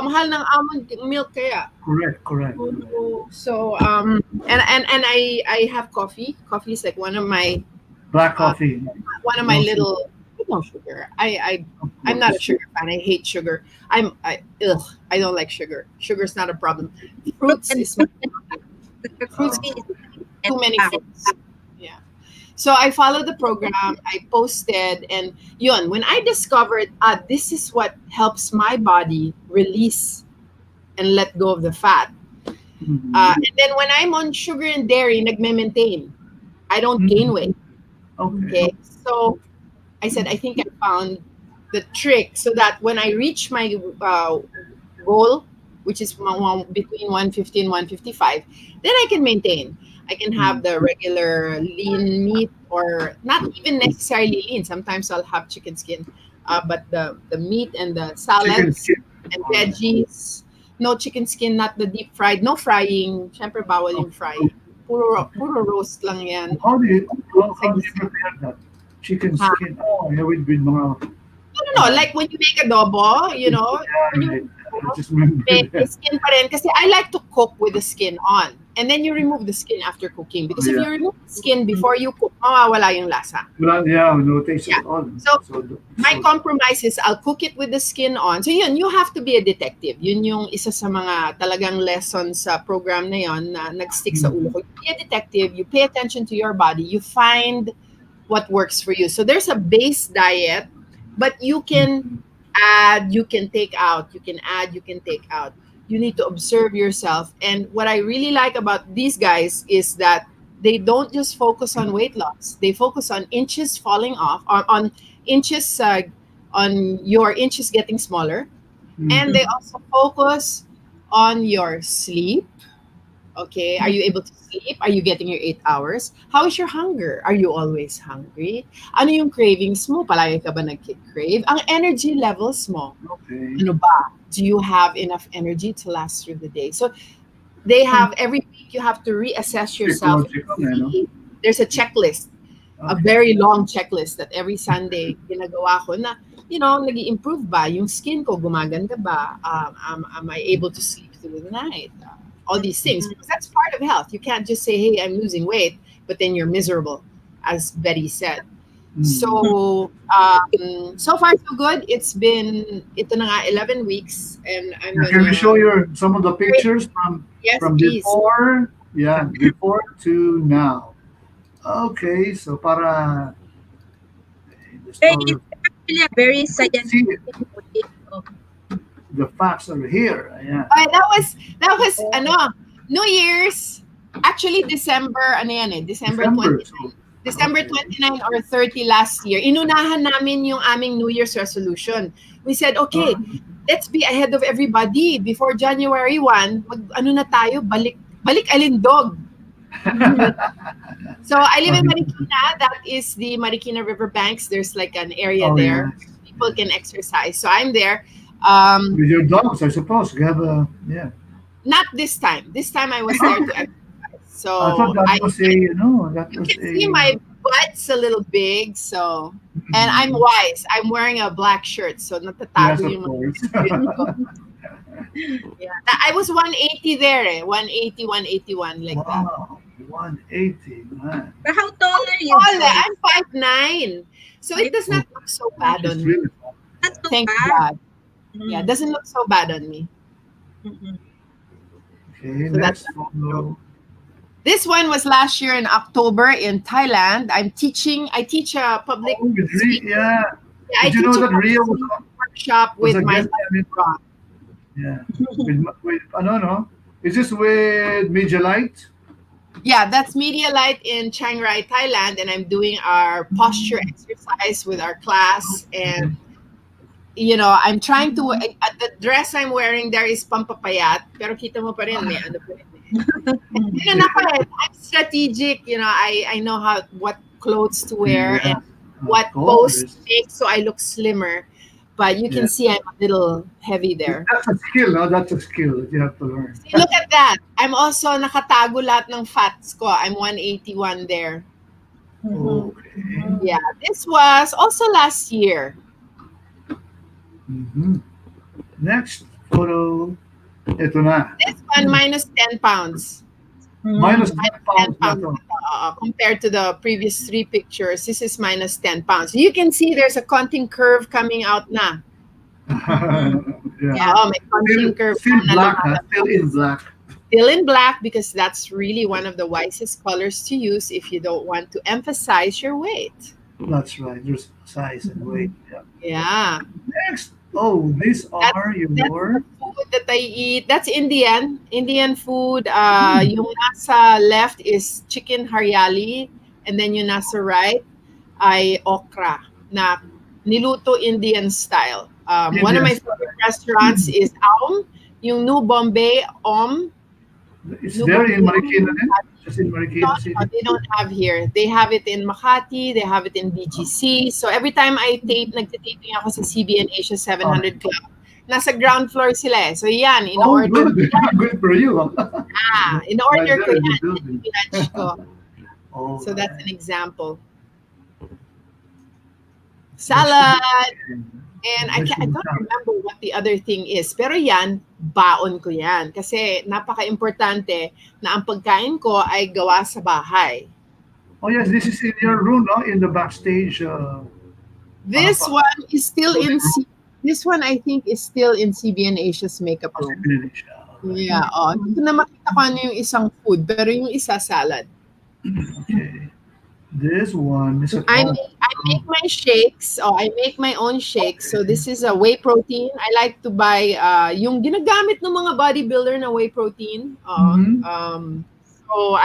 Speaker 3: mahal ng almond milk kaya.
Speaker 1: Correct, correct, correct.
Speaker 3: So and I have coffee. Coffee is like
Speaker 1: Black
Speaker 3: uh,
Speaker 1: coffee.
Speaker 3: one of my
Speaker 1: No sugar.
Speaker 3: little, no sugar.
Speaker 1: Of
Speaker 3: I'm not a
Speaker 1: course.
Speaker 3: sugar fan. I hate sugar. I don't like sugar. Sugar's not a problem.
Speaker 2: Fruit
Speaker 3: Fruits
Speaker 2: and
Speaker 3: is my fruits
Speaker 1: Oh,
Speaker 2: coffee is
Speaker 3: too many
Speaker 2: back.
Speaker 3: fruits. Yeah. So I followed the program. I posted, and yun, when I discovered this is what helps my body release and let go of the fat.
Speaker 1: mhm.
Speaker 3: And then when I'm on sugar and dairy, nagme-maintain. I don't gain weight.
Speaker 1: Mhm. Okay.
Speaker 3: Okay. So I said, I think I found the trick so that when I reach my goal, which is between 150 and 155, then I can maintain. I can have
Speaker 1: Mm.
Speaker 3: the regular lean meat, or not even necessarily lean. Sometimes I'll have chicken skin, but the meat and the
Speaker 1: Chicken
Speaker 3: salads
Speaker 1: skin.
Speaker 3: and
Speaker 1: All right.
Speaker 3: veggies. No chicken skin, not the deep fried. No frying. Syempre bawal yung
Speaker 1: Okay.
Speaker 3: frying. Puro roast lang yan.
Speaker 1: How do you how do you
Speaker 3: Gisag-gisag.
Speaker 1: prepare that? Chicken skin. Oh, yeah, with mga
Speaker 3: No, like when you make adobo, when
Speaker 1: yeah,
Speaker 3: you
Speaker 1: right. I just remember
Speaker 3: may
Speaker 1: that.
Speaker 3: skin pa rin. Kasi I like to cook with the skin on. And then you remove the skin after cooking.
Speaker 1: Oh
Speaker 3: Because if
Speaker 1: yeah.
Speaker 3: you remove the skin before you cook, mawawala yung lasa.
Speaker 1: Well, yeah, no taste
Speaker 3: Yeah.
Speaker 1: at all.
Speaker 3: So,
Speaker 1: So,
Speaker 3: my
Speaker 1: so
Speaker 3: compromise is I'll cook it with the skin on. So yun, you have to be a detective. Yun yung isa sa mga talagang lessons sa program na yun na nag-stick sa ulo
Speaker 1: mhm.
Speaker 3: ko. You be a detective, you pay attention to your body, you find what works for you. So there's a base diet, but you can
Speaker 1: Mhm.
Speaker 3: add, you can take out, you can add, you can take out. You need to observe yourself. And what I really like about these guys is that they don't just focus on weight loss. They focus on inches falling off, on inches, on your inches getting smaller. And they
Speaker 1: Mhm.
Speaker 3: also focus on your sleep. Okay, are you able to sleep? Are you getting your 8 hours? How is your hunger? Are you always hungry? Ano yung cravings mo? Palagi ka ba nag-crave? Ang energy levels mo,
Speaker 1: Okay.
Speaker 3: ano ba? Do you have enough energy to last through the day? So they have, every week you have to reassess yourself and
Speaker 1: Psychological, no?
Speaker 3: see. There's a checklist, a
Speaker 1: Okay.
Speaker 3: very long checklist that every Sunday ginagawa ko na, nag improve ba? Yung skin ko gumaganda ba? Am I able to sleep through the night? All these things, because that's part of health. You can't just say, hey, I'm losing weight, but then you're miserable, as Betty said.
Speaker 1: Mm.
Speaker 3: So, so far so good. Ito na nga, 11 weeks, and I'm
Speaker 1: Yeah, can we
Speaker 3: gonna,
Speaker 1: show your some of the pictures
Speaker 3: yes,
Speaker 1: from
Speaker 3: please.
Speaker 1: before? Yeah, before to now. Okay, so para the story.
Speaker 2: It's actually a very
Speaker 1: See it.
Speaker 2: scientific way of
Speaker 1: The facts are here. Yeah.
Speaker 3: Ay, that was New Year's. Actually, December, ano yan eh, December
Speaker 1: December.
Speaker 3: 20,
Speaker 1: So,
Speaker 3: December
Speaker 1: okay.
Speaker 3: 29 or 30 last year. Inunahan namin yung aming New Year's resolution. We said, okay, let's be ahead of everybody. Before January 1, ano na tayo, balik Alindog. So I live in Marikina. That is the Marikina Riverbanks. There's like an area
Speaker 1: Oh,
Speaker 3: there.
Speaker 1: yes.
Speaker 3: People can exercise. So I'm there.
Speaker 1: With your dogs, I suppose. You have a, yeah.
Speaker 3: Not this time. This time I was there to exercise.
Speaker 1: I thought
Speaker 3: So
Speaker 1: that was a, that
Speaker 3: you
Speaker 1: was
Speaker 3: can see my butt's a little big. So, and I'm wise. I'm wearing a black shirt. So
Speaker 1: yes,
Speaker 3: natatago
Speaker 1: of
Speaker 3: yung
Speaker 1: course.
Speaker 3: yeah. I was 180 there eh. 180, 181 like that.
Speaker 1: Wow, 180, man.
Speaker 2: But how tall are you?
Speaker 3: Tall,
Speaker 2: Joyce?
Speaker 3: I'm 5'9". So it does not look so bad
Speaker 1: It's
Speaker 3: on me.
Speaker 1: really
Speaker 2: Not too
Speaker 3: Thank
Speaker 2: bad.
Speaker 3: God. Yeah, it doesn't look so bad on me.
Speaker 2: Mm-mm.
Speaker 1: okay.
Speaker 3: So
Speaker 1: Next
Speaker 3: that's-
Speaker 1: photo.
Speaker 3: This one was last year in October in Thailand. I teach a public
Speaker 1: Oh, with
Speaker 3: speaking.
Speaker 1: yeah.
Speaker 3: Yeah, I
Speaker 1: Did you
Speaker 3: teach
Speaker 1: know
Speaker 3: a
Speaker 1: that Rio
Speaker 3: public
Speaker 1: was,
Speaker 3: speaking workshop
Speaker 1: was
Speaker 3: with
Speaker 1: a
Speaker 3: my
Speaker 1: guest? I mean,
Speaker 3: husband.
Speaker 1: yeah. With no. Is this with Media Light?
Speaker 3: Yeah, that's Media Light in Chiang Rai, Thailand, and I'm doing our posture exercise with our class. And I'm trying to. The dress I'm wearing there is pampapayat, pero kita mo pa rin may ano pa rin. Yun ako eh. I'm strategic. I know what clothes to wear
Speaker 1: Yeah,
Speaker 3: and what
Speaker 1: of course.
Speaker 3: pose to make so I look slimmer. But you can
Speaker 1: Yeah.
Speaker 3: see I'm a little heavy there.
Speaker 1: That's a skill, no? That's a skill that you have to learn.
Speaker 3: See, look at that. I'm also nakatago lahat ng fats ko. I'm 181 there.
Speaker 1: Okay.
Speaker 3: Yeah, this was also last year.
Speaker 1: Next photo. Ito na.
Speaker 3: This one minus 10 pounds.
Speaker 1: Minus 10
Speaker 3: 10
Speaker 1: pounds na
Speaker 3: pounds
Speaker 1: to.
Speaker 3: compared to the previous 3 pictures. This is minus 10 pounds. You can see there's a konting curve coming out na.
Speaker 1: Yeah.
Speaker 3: Yeah, may konting curve
Speaker 1: Still
Speaker 3: na
Speaker 1: black,
Speaker 3: lumalabas.
Speaker 1: huh? Still in black.
Speaker 3: Still in black because that's really one of the wisest colors to use if you don't want to emphasize your weight.
Speaker 1: That's right. There's size and weight. Yeah.
Speaker 3: Yeah.
Speaker 1: Next. Oh, these are your.
Speaker 3: Food that I eat. That's Indian food. Yung nasa left is chicken haryali, and then yung nasa right ay okra na niluto Indian style. One of my favorite restaurants is yung New Bombay
Speaker 1: It's there in Marikina, then? Just in Marikina City.
Speaker 3: No, they don't have here. They have it in Makati. They have it in BGC. So every time I nagtitaping ako sa CBN Asia 700 Club, nasa ground floor sila eh. So yan,
Speaker 1: Oh,
Speaker 3: in-order
Speaker 1: good. Good for you.
Speaker 3: in-order ko
Speaker 1: Right there in
Speaker 3: yan.
Speaker 1: the building.
Speaker 3: Lunch ko.
Speaker 1: Oh,
Speaker 3: So that's an example. Salad. And I don't remember what the other thing is. Pero yan, baon ko yan. Kasi napaka-importante na ang pagkain ko ay gawa sa bahay.
Speaker 1: Oh, yes. This is in your room, no? In the backstage.
Speaker 3: This one is still this one I think is still in CBN Asia's makeup room. Yeah, hindi ko na makita ko ano yung isang food, pero yung isa salad.
Speaker 1: Okay. This one is a
Speaker 3: I make my shakes. I make my own shakes. So this is a whey protein. I like to buy yung ginagamit ng mga bodybuilder na whey protein. So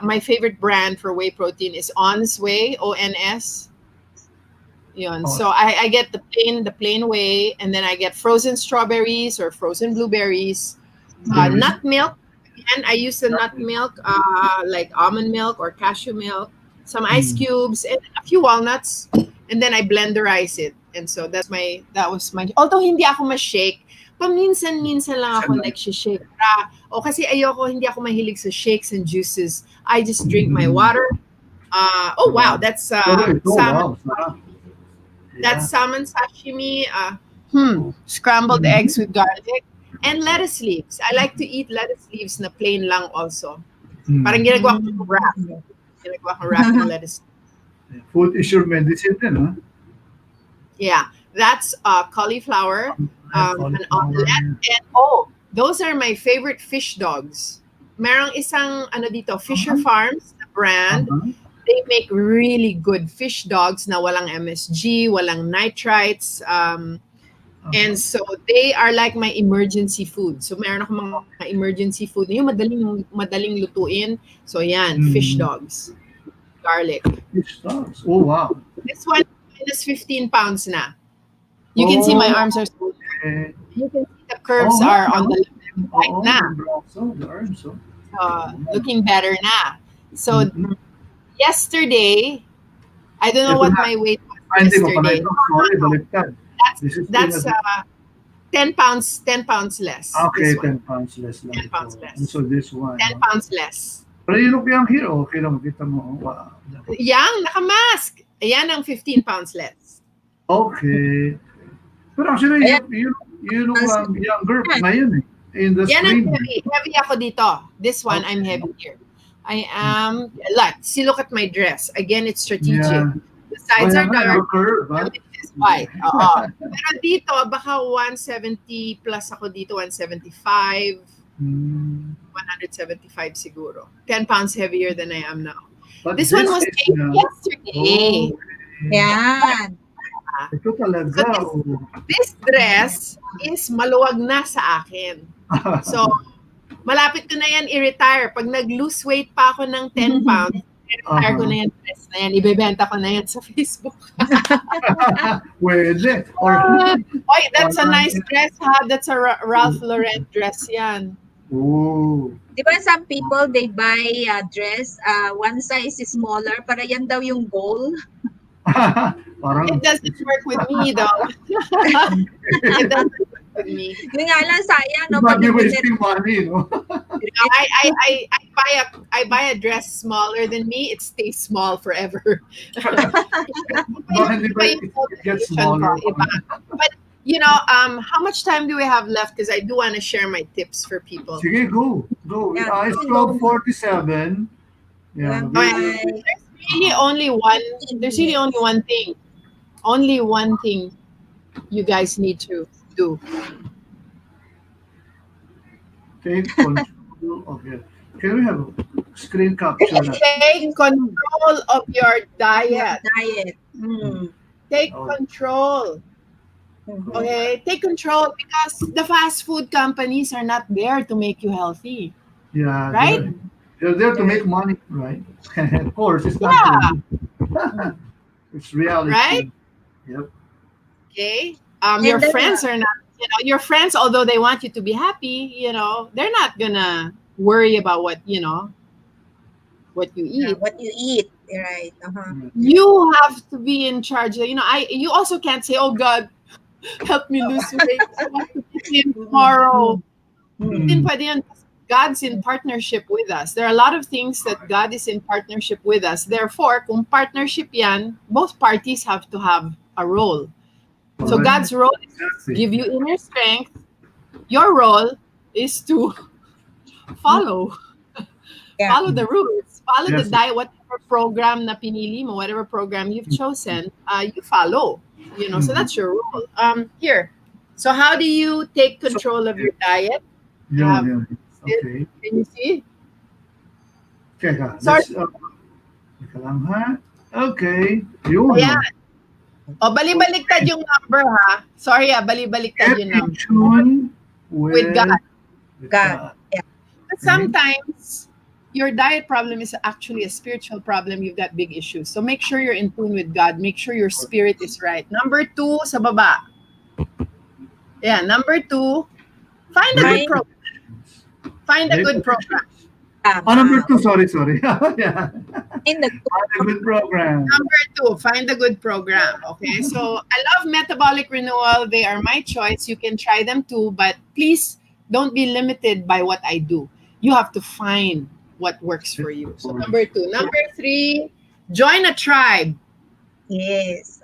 Speaker 3: my favorite brand for whey protein is On's Whey, ONS. Yun. So I get the plain whey, and then I get frozen strawberries or frozen blueberries, nut milk. And I use the nut milk, like almond milk or cashew milk. Some ice cubes and a few walnuts, and then I blenderize it. And so that was my. Although hindi ako ma-shake, paminsan-minsan lang ako nag-shake. Kasi ayoko, hindi ako mahilig sa shakes and juices. I just drink my water. Wow, that's salmon. That's salmon sashimi. Scrambled eggs with garlic and lettuce leaves. I like to eat lettuce leaves na plain lang also. Parang ginagawa ko wrap. Lettuce.
Speaker 1: Food is your medicine, then, huh?
Speaker 3: Yeah, that's cauliflower, an omelette, and those are my favorite fish dogs. Merong isang Fisher Farms brand. they make really good fish dogs na walang MSG, walang nitrites. And so they are like my emergency food. So meron ako mga emergency food. Yung madaling lutuin. So yan, fish dogs. Garlic.
Speaker 1: Fish dogs. Oh, wow.
Speaker 3: This one is 15 pounds na. You can see my arms are so
Speaker 1: Okay.
Speaker 3: you can see the curves are on the left right na.
Speaker 1: The arms, so.
Speaker 3: Looking better na. So yesterday, I don't know what my weight was yesterday.
Speaker 1: Sorry, baliktad.
Speaker 3: That's 10 pounds less.
Speaker 1: Okay,
Speaker 3: This one.
Speaker 1: 10 pounds less.
Speaker 3: 10 pounds less.
Speaker 1: And so this one.
Speaker 3: 10 pounds less.
Speaker 1: Pero you look young here. Okay lang, kita mo. Wow.
Speaker 3: Yang, nakamask. Ayan ang 15 pounds less.
Speaker 1: Okay. Pero actually, you look younger ngayon eh. In the
Speaker 3: Yan ang
Speaker 1: spring.
Speaker 3: heavy ako dito. This one, I'm heavier. I am, see, look at my dress. Again, it's strategic.
Speaker 1: Yeah.
Speaker 3: The sides are dark.
Speaker 1: Curve, huh?
Speaker 3: It's white. Oo. Pero dito, baka 170 plus ako dito, 175. 175 siguro. 10 pounds heavier than I am now.
Speaker 1: But
Speaker 3: This one was made yesterday.
Speaker 2: Yan.
Speaker 1: Ito talaga.
Speaker 3: This dress is maluwag na sa akin. So, malapit ko na yan i-retire. Pag nag-lose weight pa ako ng 10 pounds, i-retire ko na yan dress na yan. Ibebenta ko na yan sa Facebook.
Speaker 1: Pwede.
Speaker 3: Oy, that's a nice dress ha. That's a Ralph Lauren dress yan.
Speaker 1: Oh.
Speaker 2: Di ba some people, they buy a dress, one size is smaller, para yan daw yung goal.
Speaker 1: Parang,
Speaker 3: It doesn't work with me though. It doesn't work with me.
Speaker 2: Yung nga lang, sayang, no?
Speaker 1: Pag you're wasting money, no?
Speaker 3: I buy a dress smaller than me, it stays small forever.
Speaker 1: It gets smaller.
Speaker 3: But you know, how much time do we have left? Because I do want to share my tips for people.
Speaker 1: Sige, go.
Speaker 2: Yeah,
Speaker 1: It's 12:47. Yeah.
Speaker 2: Bye.
Speaker 3: There's really only one thing. Only one thing you guys need to do.
Speaker 1: Take control of your. Can we have a screen capture?
Speaker 3: Take control of your diet.
Speaker 2: Diet.
Speaker 3: Take control. Okay, take control because the fast food companies are not there to make you healthy.
Speaker 1: Yeah.
Speaker 3: Right?
Speaker 1: They're there to make money, right? Of course, it's not.
Speaker 3: Yeah.
Speaker 1: It's reality.
Speaker 3: Right?
Speaker 1: Yep.
Speaker 3: Okay. Your
Speaker 2: then,
Speaker 3: friends are not, your friends, although they want you to be happy, they're not gonna worry about what you eat.
Speaker 2: Yeah, what you eat, right?
Speaker 3: You have to be in charge. You also can't say, "Oh God, help me lose weight. I want to be in tomorrow." Hindi pwede yan. God's in partnership with us. There are a lot of things that God is in partnership with us. Therefore, kung partnership yan, both parties have to have a role. So God's role is to give you inner strength. Your role is to follow.
Speaker 2: Yeah.
Speaker 3: Follow the rules. Follow the
Speaker 1: Yes.
Speaker 3: diet, whatever program na pinili mo, whatever program you've chosen, you follow. So that's your rule. Here. So how do you take control of your diet?
Speaker 1: Yeah. Okay.
Speaker 3: Can you see?
Speaker 1: Okay.
Speaker 3: Sorry.
Speaker 1: Teka lang, ha? Okay. Yun.
Speaker 3: Ayan. O, bali-baliktad yung number, ha? Sorry, bali-baliktad yung number.
Speaker 1: Tune
Speaker 3: With God.
Speaker 2: God. Yeah.
Speaker 3: But sometimes, your diet problem is actually a spiritual problem. You've got big issues. So make sure you're in tune with God. Make sure your spirit is right. Number 2, sa baba. Yeah, number 2, find a good program. Find a good program.
Speaker 1: Number 2, sorry. Yeah.
Speaker 2: In the
Speaker 1: Find a good program.
Speaker 3: Number 2, find a good program. Okay, so I love Metabolic Renewal. They are my choice. You can try them too, but please don't be limited by what I do. You have to find what works for you. So number 2. Number 3, join a tribe.
Speaker 2: Yes.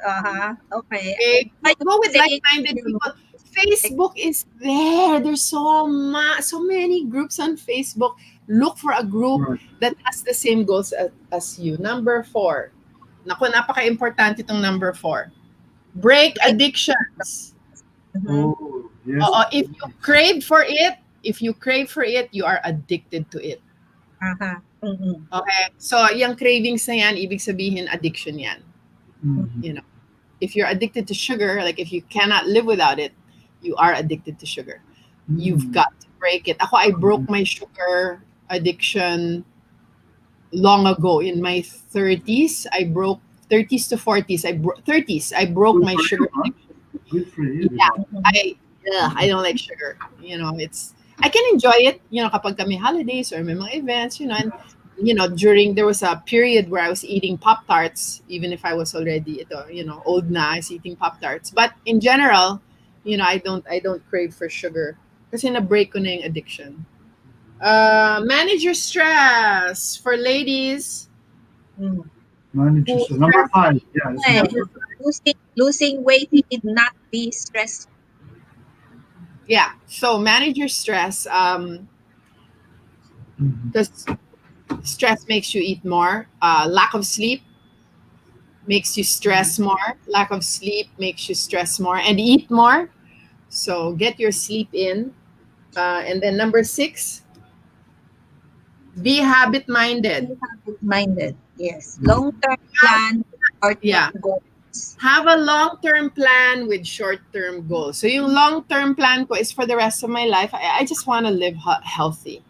Speaker 2: Okay.
Speaker 3: Okay, go with like-minded people. Facebook is there. There's so many groups on Facebook. Look for a group that has the same goals as you. Number 4. Naku, napaka-importante itong number 4. Break addictions.
Speaker 1: Oh, yes.
Speaker 3: If you crave for it, you are addicted to it.
Speaker 2: Mm-mm.
Speaker 3: Okay? So, yung cravings na yan, ibig sabihin addiction yan.
Speaker 1: Mhm.
Speaker 3: You know, if you're addicted to sugar, like if you cannot live without it, you are addicted to sugar. You've
Speaker 1: Mm.
Speaker 3: got to break it. Ako, I broke my sugar addiction long ago in my 30s. I broke 30s to 40s. 30s. I broke
Speaker 1: Good
Speaker 3: my
Speaker 1: for you,
Speaker 3: sugar
Speaker 1: huh?
Speaker 3: addiction.
Speaker 1: Good for you, di
Speaker 3: Yeah,
Speaker 1: ba?
Speaker 2: Mm-mm.
Speaker 3: I don't like sugar. You know, it's I can enjoy it. You know, kapag kami holidays or may mga events. You know, and during there was a period where I was eating Pop Tarts, even if I was already old na. I was eating Pop Tarts. But in general, I don't crave for sugar. Kasi na-break ko na yung addiction. Manage your stress for ladies
Speaker 2: Mm.
Speaker 1: Manage
Speaker 3: who
Speaker 1: yourself. Number
Speaker 3: stress.
Speaker 1: five. Yeah, it's
Speaker 2: Eh,
Speaker 1: number five.
Speaker 2: losing weight need not be stressful.
Speaker 3: Yeah, so manage your stress.
Speaker 1: Mhm.
Speaker 3: Because stress makes you eat more. Lack of sleep makes you stress more. Lack of sleep makes you stress more and eat more. So get your sleep in. And then number six, be habit
Speaker 2: Be
Speaker 3: minded.
Speaker 2: habit-minded. Yes.
Speaker 1: Mhm.
Speaker 2: Long-term plan,
Speaker 3: Yeah.
Speaker 2: short-term goals.
Speaker 3: Have a long-term plan with short-term goals. So yung long-term plan ko is for the rest of my life. I just want to live healthy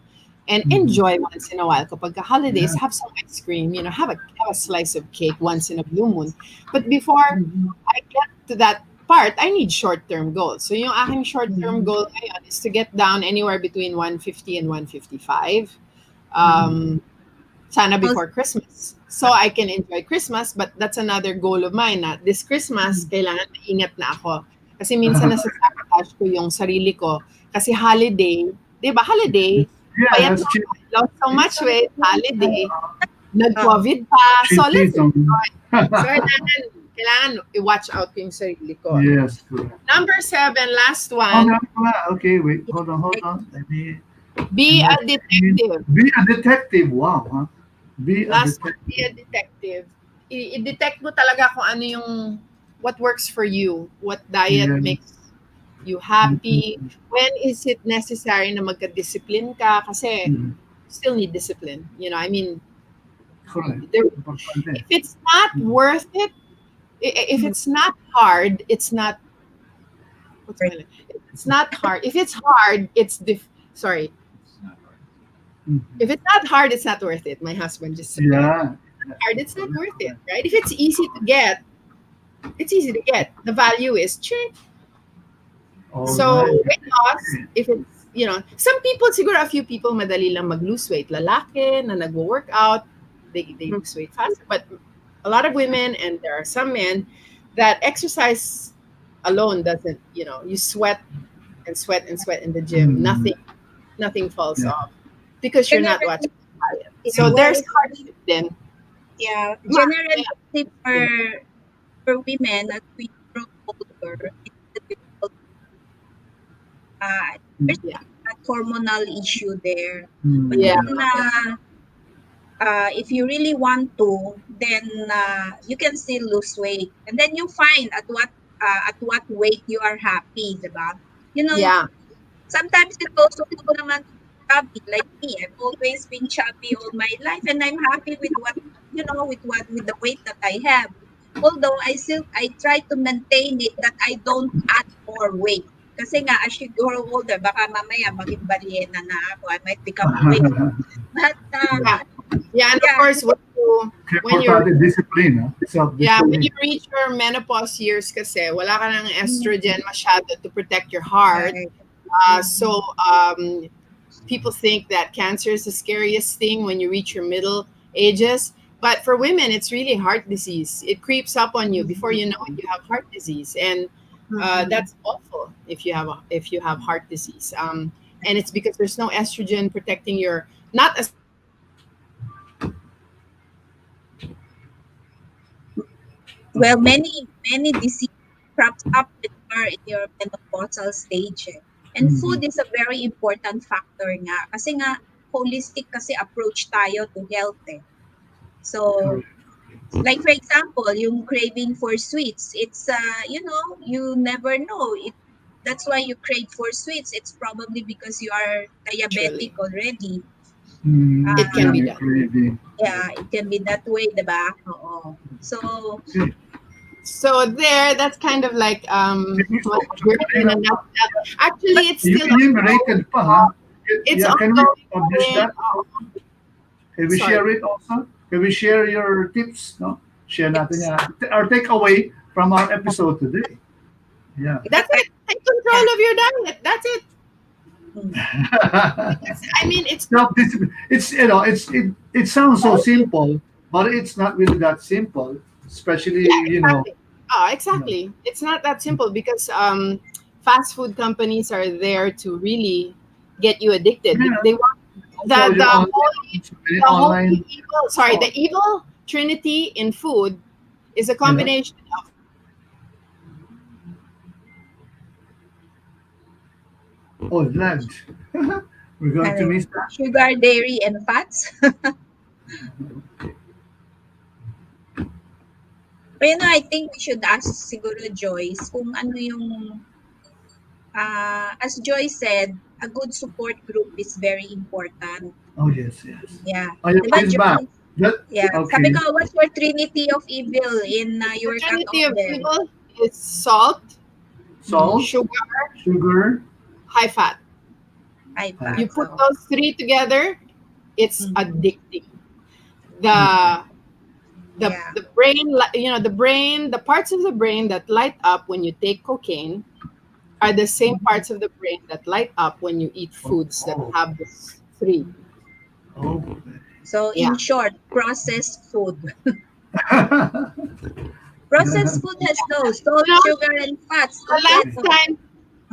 Speaker 3: and
Speaker 1: Mhm.
Speaker 3: enjoy once in a while. Kapag holidays,
Speaker 1: Yeah.
Speaker 3: have some ice cream, have a slice of cake once in a blue moon. But before
Speaker 1: Mhm.
Speaker 3: I get to that part, I need short-term goals. So yung aking short-term
Speaker 1: Mhm.
Speaker 3: goal ngayon is to get down anywhere between 150 and 155.
Speaker 1: Mhm.
Speaker 3: Um, Sana
Speaker 2: Also,
Speaker 3: before Christmas. So I can enjoy Christmas, but that's another goal of mine na this Christmas,
Speaker 1: Mhm.
Speaker 3: kailangan maingat na ako. Kasi minsan nasasabotage ko yung sarili ko. Kasi holiday, di ba, holiday,
Speaker 1: Yeah,
Speaker 3: payat
Speaker 1: that's
Speaker 3: na
Speaker 1: cheap.
Speaker 3: ako, I lost so much weight, holiday,
Speaker 2: um,
Speaker 3: nag-COVID pa. So let's
Speaker 1: Cheap.
Speaker 3: enjoy. So kailangan i-watch out ko yung sarili ko.
Speaker 1: Yes, correct.
Speaker 3: Number seven, last
Speaker 1: Oh,
Speaker 3: one,
Speaker 1: meron pala. Okay, wait.
Speaker 2: yeah,
Speaker 1: Hold
Speaker 2: I-
Speaker 1: on.
Speaker 3: be
Speaker 1: Let
Speaker 3: a
Speaker 1: me
Speaker 3: detective.
Speaker 1: be a detective. Wow, huh? Be a
Speaker 3: Last one, be
Speaker 1: detective.
Speaker 3: a detective. I-detect mo talaga kung ano yung what works for you, what diet
Speaker 1: Yeah.
Speaker 3: makes you happy,
Speaker 1: Mhm.
Speaker 3: when is it necessary na magka-discipline ka kasi
Speaker 1: Mhm.
Speaker 3: you still need discipline. I mean,
Speaker 1: Correct.
Speaker 3: there,
Speaker 1: Importante.
Speaker 3: if it's not
Speaker 1: Mhm.
Speaker 3: worth it, if it's not hard, it's not what's my line? If it's not hard. If it's hard, sorry.
Speaker 1: Mhm.
Speaker 3: If it's not hard, it's not worth it. My husband just said that.
Speaker 1: Yeah. Yeah.
Speaker 3: Hard, it's not worth it, right? If it's easy to get, it's easy to get. The value is cheap.
Speaker 1: All
Speaker 3: So
Speaker 1: right.
Speaker 3: weight loss, if it's, some people, siguro a few people madali lang mag-lose weight. Lalaki na nagwo-workout, they lose weight faster. But a lot of women and there are some men that exercise alone doesn't, you sweat and sweat and sweat in the gym.
Speaker 1: Mm.
Speaker 3: Nothing falls
Speaker 1: Yeah.
Speaker 3: off because you're not watching
Speaker 2: generally,
Speaker 3: the diet.
Speaker 2: yeah,
Speaker 3: So
Speaker 2: well,
Speaker 3: there's hardship then.
Speaker 2: yeah,
Speaker 3: Ma,
Speaker 2: generally
Speaker 3: yeah,
Speaker 2: for
Speaker 3: yeah.
Speaker 2: women as we grow older, it's difficult. There's
Speaker 3: Yeah.
Speaker 2: a hormonal issue there. But
Speaker 1: Mm.
Speaker 3: Yeah.
Speaker 2: then, if you really want to, then you can still lose weight, and then you find at what weight you are happy, diba? You know,
Speaker 3: Yeah.
Speaker 2: sometimes it's also good naman to be chubby like me. I've always been chubby all my life, and I'm happy with with the weight that I have. Although I try to maintain it that I don't add more weight. Kasi nga, as you grow older, baka mamaya maging balyena na ako. I might become a whale. But,
Speaker 3: Yeah. Yeah. And of
Speaker 2: yeah,
Speaker 3: course,
Speaker 1: Kaya
Speaker 3: when you're
Speaker 1: importante discipline, huh?
Speaker 3: when
Speaker 1: Self-discipline.
Speaker 3: you reach your menopause years kasi, wala ka ng
Speaker 2: mm,
Speaker 3: estrogen masyado to protect your heart.
Speaker 2: right.
Speaker 3: So people think that cancer is the scariest thing when you reach your middle ages. But for women, it's really heart disease. It creeps up on you before you know it. You have heart disease, and
Speaker 2: Mhm.
Speaker 3: that's awful if you have heart disease. And it's because there's no estrogen protecting your not as much estrogen protecting your heart.
Speaker 2: Well, many disease crops up when you are in your menopausal stage. Eh. And
Speaker 1: Mhm.
Speaker 2: food is a very important factor nga. Kasi nga, holistic kasi approach tayo to health. Eh. So,
Speaker 1: Correct.
Speaker 2: like for example, yung craving for sweets, it's, you never know. That's why you crave for sweets. It's probably because you are diabetic
Speaker 3: Naturally.
Speaker 2: already.
Speaker 3: It can be
Speaker 1: Yummy
Speaker 3: done.
Speaker 1: gravy.
Speaker 2: Yeah, it can be that way, diba? Oo. So,
Speaker 1: Okay.
Speaker 3: So there, that's kind of like
Speaker 1: Thank you so
Speaker 3: my
Speaker 1: much.
Speaker 3: journey in a nutshell. Actually, it's
Speaker 1: You
Speaker 3: still ongoing.
Speaker 1: enumerated pa, ha?
Speaker 3: It's
Speaker 1: Yeah, can we
Speaker 3: ongoing.
Speaker 1: publish that? Can we
Speaker 3: Sorry.
Speaker 1: share it also? Can we share your tips? No? Share natin yan. Our takeaway from our episode today. Yeah.
Speaker 3: That's it. Take control of your diet. That's it.
Speaker 2: mm,
Speaker 3: I mean, it's
Speaker 1: Self-discipline. It's it sounds so simple, but it's not really that simple. Especially,
Speaker 3: yeah, exactly. Oh, exactly. It's not that simple because fast food companies are there to really get you addicted because
Speaker 1: yeah.
Speaker 3: they want
Speaker 1: So
Speaker 3: the
Speaker 1: you on
Speaker 3: whole
Speaker 1: so many
Speaker 3: the whole
Speaker 1: online.
Speaker 3: evil. Sorry, the evil trinity in food is a
Speaker 1: You know?
Speaker 3: combination of
Speaker 1: Oh, lagged. We're going to miss that.
Speaker 2: sugar, dairy, and fats. Pero I think we should ask siguro Joyce kung ano yung, as Joyce said, a good support group is very important.
Speaker 1: Oh yes, yes.
Speaker 2: Yeah.
Speaker 1: Oh, yeah,
Speaker 2: Diba,
Speaker 1: he's back.
Speaker 2: Joyce?
Speaker 1: That,
Speaker 2: Yeah. Sabi
Speaker 1: okay.
Speaker 2: ko, what's your trinity of evil in
Speaker 3: the
Speaker 2: your cut
Speaker 3: trinity
Speaker 2: off
Speaker 3: of
Speaker 2: there?
Speaker 3: evil is salt,
Speaker 1: Salt,
Speaker 3: sugar,
Speaker 1: sugar,
Speaker 3: high fat.
Speaker 2: High
Speaker 1: High
Speaker 3: You
Speaker 2: fat.
Speaker 3: put
Speaker 2: So,
Speaker 3: those three together, it's
Speaker 2: mm,
Speaker 3: addicting. The
Speaker 2: yeah.
Speaker 3: the brain, the brain, the parts of the brain that light up when you take cocaine are the same parts of the brain that light up when you eat foods that
Speaker 1: oh,
Speaker 3: have this three.
Speaker 1: oh.
Speaker 2: So,
Speaker 3: Yeah.
Speaker 2: in short, processed food. Processed food has those salt,
Speaker 3: You know,
Speaker 2: sugar, and fats
Speaker 3: the last
Speaker 2: together.
Speaker 3: time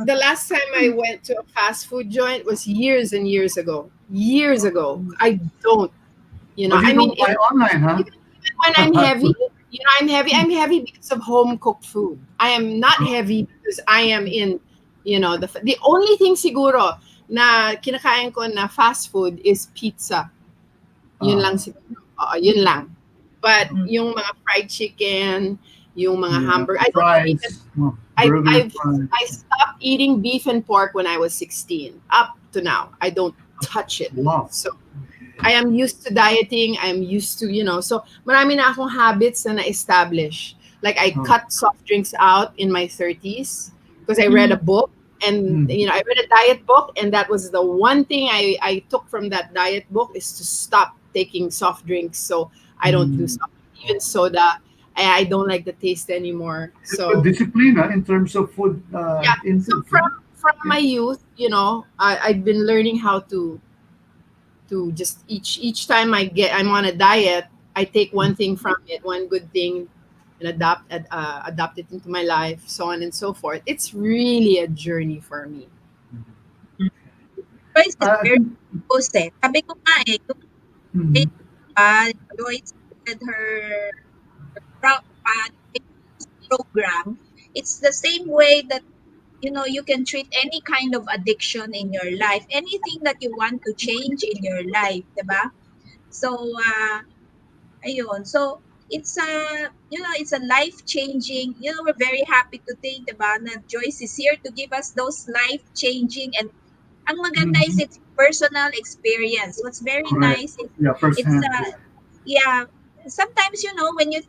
Speaker 3: the last time I went to a fast food joint was years and years ago. Years ago. I don't,
Speaker 1: But you
Speaker 3: I mean,
Speaker 1: don't buy online, huh?
Speaker 3: even when I'm heavy, I'm heavy. I'm heavy because of home cooked food. I am not heavy because I am in, the only thing siguro na kinakain ko na fast food is pizza. Yun lang siguro. Yun lang. But
Speaker 2: Mm.
Speaker 3: yung mga fried chicken, yung mga
Speaker 1: Yeah,
Speaker 3: hamburger, I don't eat it.
Speaker 1: fries, burger fries.
Speaker 3: I stopped eating beef and pork when I was 16. Up to now, I don't touch it.
Speaker 1: Wow.
Speaker 3: So I am used to dieting. I am used to, so marami na akong habits na na-establish. Like I
Speaker 1: Oh.
Speaker 3: cut soft drinks out in my 30s because I read a book and, I read a diet book, and that was the one thing I took from that diet book is to stop taking soft drinks. So I don't do soft even soda. I don't like the taste anymore. So
Speaker 1: Discipline, in terms of food
Speaker 3: yeah. So
Speaker 1: intake.
Speaker 3: from my youth, I've been learning how to just each time I'm on a diet, I take one thing from it, one good thing, and adapt it into my life, so on and so forth. It's really a journey for me.
Speaker 2: Joyce is
Speaker 1: I
Speaker 2: very
Speaker 1: think,
Speaker 2: focused eh. Sabi ko nga eh,
Speaker 1: mhm.
Speaker 2: Joyce said her program, it's the same way that you can treat any kind of addiction in your life, anything that you want to change in your life, diba? So ayun, so it's a life changing, we're very happy to think diba na Joyce is here to give us those life changing, and ang maganda is
Speaker 1: Mhm.
Speaker 2: it's personal experience. What's very
Speaker 1: Correct.
Speaker 2: nice is
Speaker 1: Yeah, first
Speaker 2: it's
Speaker 1: hand. Yeah.
Speaker 2: yeah, sometimes when you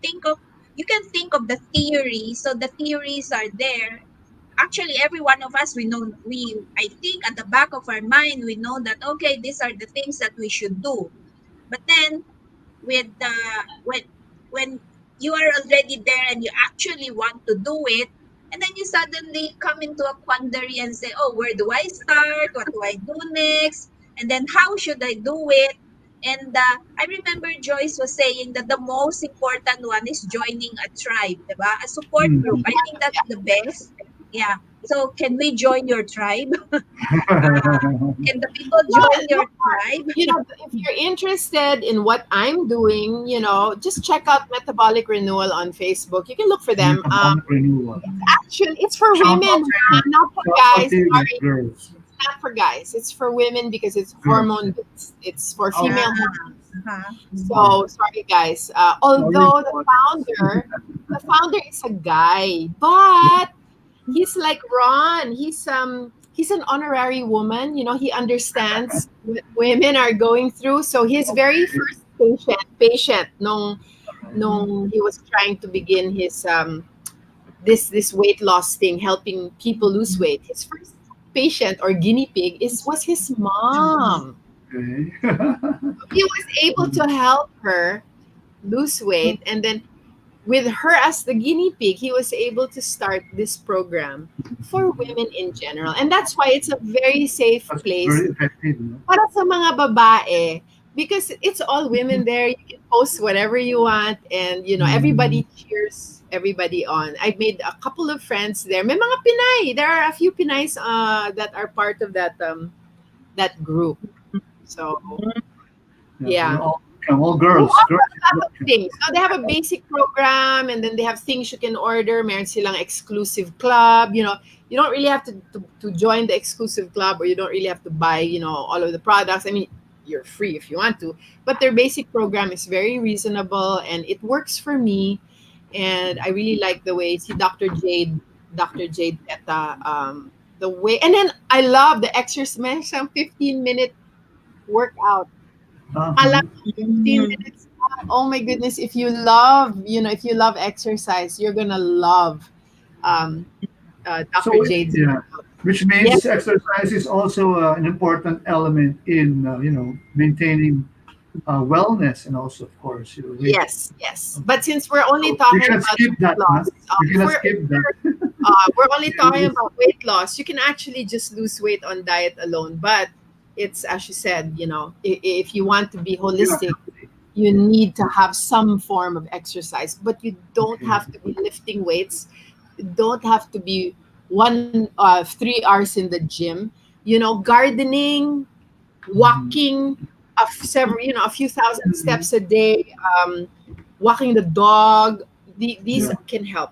Speaker 2: can think of the theory, so the theories are there. Actually, every one of us, I think at the back of our mind we know that, okay, these are the things that we should do. But then with when you are already there and you actually want to do it, and then you suddenly come into a quandary and say, oh, where do I start, what do I do next, and then how should I do it? And I remember Joyce was saying that the most important one is joining a tribe, diba? A support group. I think that's the best. Yeah. So can we join your tribe? Can the people join your tribe?
Speaker 3: If you're interested in what I'm doing, just check out Metabolic Renewal on Facebook. You can look for them.
Speaker 1: Metabolic renewal.
Speaker 3: Actually, it's for
Speaker 1: Shout out
Speaker 3: women,
Speaker 1: to you.
Speaker 3: not for
Speaker 1: Shout out
Speaker 3: guys.
Speaker 1: to you,
Speaker 3: Sorry,
Speaker 1: girls.
Speaker 3: it's not for guys. It's for women because it's
Speaker 1: Girls.
Speaker 3: hormone based. It's for
Speaker 1: Oh.
Speaker 3: female.
Speaker 2: Uh-huh.
Speaker 3: So sorry, guys. Although the founder is a guy, but he's like Ron. he's an honorary woman. You know, he understands what women are going through. So his very
Speaker 1: Okay.
Speaker 3: first patient nung he was trying to begin his this weight loss thing, helping people lose weight. His first patient or guinea pig is was his mom.
Speaker 1: Okay.
Speaker 3: He was able to help her lose weight, and then with her as the guinea pig, he was able to start this program for women in general. And that's why it's a very safe
Speaker 1: That's
Speaker 3: place
Speaker 1: very effective, no?
Speaker 3: para sa mga babae, because it's all women there. You can post whatever you want, and you know
Speaker 1: Mm,
Speaker 3: everybody cheers everybody on. I've made a couple of friends there. May mga Pinay. There are a few Pinays that are part of that group. So
Speaker 1: yeah, they're
Speaker 3: yeah.
Speaker 1: all welcome. All
Speaker 3: Who
Speaker 1: girls. Girls
Speaker 3: offers
Speaker 1: is
Speaker 3: a lot of
Speaker 1: welcome.
Speaker 3: things. So they have a basic program, and then they have things you can order. Meron silang exclusive club. You know, you don't really have to join the exclusive club, or you don't really have to buy, you know, all of the products. I mean, you're free if you want to. But their basic program is very reasonable, and it works for me. And I really like the way, see Dr. Jade Teta, the way. And then I love the exercise, some 15-minute workout. Akala
Speaker 1: Uh-huh.
Speaker 3: ko 15 minutes lang. Oh my goodness, if you love, you know, if you love exercise, you're gonna love um, Dr.
Speaker 1: So,
Speaker 3: Jade's
Speaker 1: yeah,
Speaker 3: workout.
Speaker 1: which
Speaker 3: Yes,
Speaker 1: means exercise is also an important element in, maintaining wellness and also, of course, your weight.
Speaker 3: yes, yes. But since we're only
Speaker 1: So we
Speaker 3: talking
Speaker 1: cannot
Speaker 3: about
Speaker 1: skip
Speaker 3: weight
Speaker 1: that, huh?
Speaker 3: loss,
Speaker 1: We
Speaker 3: if
Speaker 1: cannot skip that.
Speaker 3: we're only talking
Speaker 1: Yes,
Speaker 3: about weight loss, you can actually just lose weight on diet alone. But it's, as you said, you know, if you want to be
Speaker 1: you have
Speaker 3: holistic,
Speaker 1: to.
Speaker 3: you need to have some form of exercise, but you don't
Speaker 1: Okay.
Speaker 3: have to be lifting weights. You don't have to be 3 hours in the gym. You know, gardening,
Speaker 1: Mhm.
Speaker 3: walking a few thousand
Speaker 1: Mhm.
Speaker 3: steps a day, walking the dog. These
Speaker 1: Yeah.
Speaker 3: can help.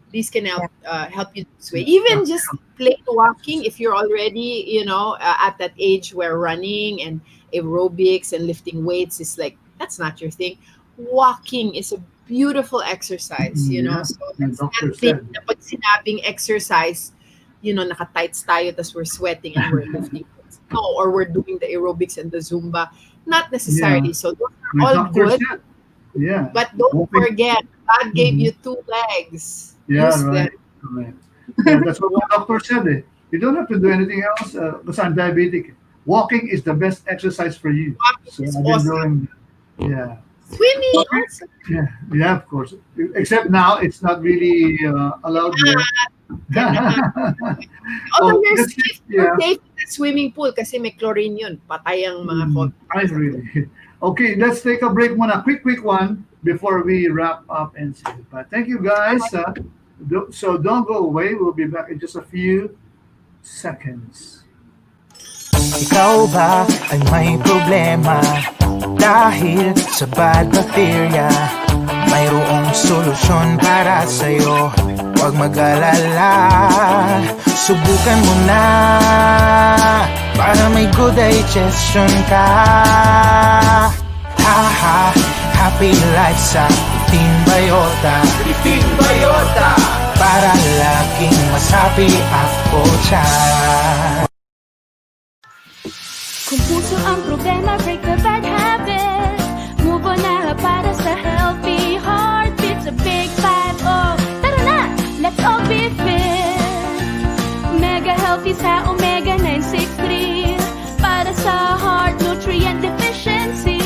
Speaker 3: These can
Speaker 2: Yeah.
Speaker 3: help you lose
Speaker 1: Yeah.
Speaker 3: weight. Even
Speaker 1: That's
Speaker 3: just
Speaker 1: health.
Speaker 3: plain walking, if you're already, you know, at that age where running and aerobics and lifting weights is like, that's not your thing. Walking is a beautiful exercise, you know.
Speaker 1: Yeah.
Speaker 3: So
Speaker 1: The
Speaker 3: let's
Speaker 1: doctor
Speaker 3: not think
Speaker 1: said.
Speaker 3: na pag sinabing exercise, you know, naka-tights tayo, tas we're sweating and we're lifting weights. No, or we're doing the aerobics and the Zumba. Not
Speaker 1: Yeah.
Speaker 3: necessarily. So those are
Speaker 1: My
Speaker 3: all
Speaker 1: doctor
Speaker 3: good,
Speaker 1: said. Yeah.
Speaker 3: but don't
Speaker 1: Walking.
Speaker 3: forget, God gave
Speaker 1: Mhm.
Speaker 3: you two legs.
Speaker 1: Yeah.
Speaker 3: Use them.
Speaker 1: Right. Correct. Yeah. That's what my doctor said. You don't have to do anything else because I'm diabetic. Walking is the best exercise for you.
Speaker 3: Walking
Speaker 1: So
Speaker 3: is
Speaker 1: I've been
Speaker 3: awesome.
Speaker 1: doing. Yeah.
Speaker 3: Swimming also.
Speaker 1: Yeah. Yeah. Of course. Except now it's not really allowed yet.
Speaker 3: Cannot. Although
Speaker 1: Oh, let's see.
Speaker 3: you're
Speaker 1: Yeah.
Speaker 3: safe in the swimming pool kasi may chlorine yun. Patay ang mga
Speaker 1: I
Speaker 3: contaminants sa
Speaker 1: really.
Speaker 3: tubig.
Speaker 1: Okay, let's take a break muna. Quick one before we wrap up and say goodbye. Thank you guys. So don't go away. We'll be back in just a few seconds.
Speaker 6: Ikaw ba ay may problema dahil sa bad bacteria? Mayroong solusyon para sa'yo, huwag mag-alala. Subukan mo na para may good digestion ka. Haha, happy life sa Team Biota. Team Biota, para laging masabi ako dyan.
Speaker 7: Kung puso ang problema, break the bad habit. Move on na para sa healthy heartbeat. Sa Big 5-0, tara na, let's all be fit. Mega healthy sa Omega 963. Para sa heart nutrient deficiency.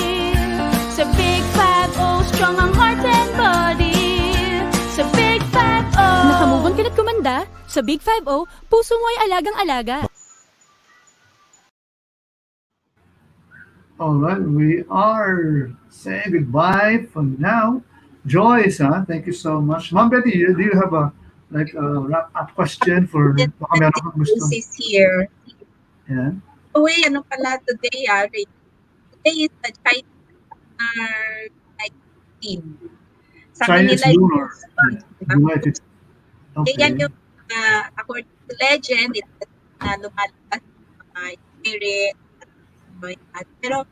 Speaker 7: Sa Big 5-0, strong ang heart and body. Sa Big 5-0, nakamove on ka na't kumanda? Sa Big 5-0, puso mo ay alagang-alaga.
Speaker 1: All right, we are saying goodbye for now. Joyce, thank you so much. Ma'am Betty, do you have a wrap up question for
Speaker 2: Yes,
Speaker 1: baka meron kang gusto?
Speaker 2: this is here.
Speaker 1: Yeah.
Speaker 2: Uy, ano pala today, Ray? Today is the Chinese 19. Sabi
Speaker 1: Chinese
Speaker 2: nila yung
Speaker 1: lunar. Yeah.
Speaker 2: diba?
Speaker 1: July 15.
Speaker 2: Eh, yan
Speaker 1: Okay.
Speaker 2: yung, according to legend, na lumalabas yung mga spirit. Pero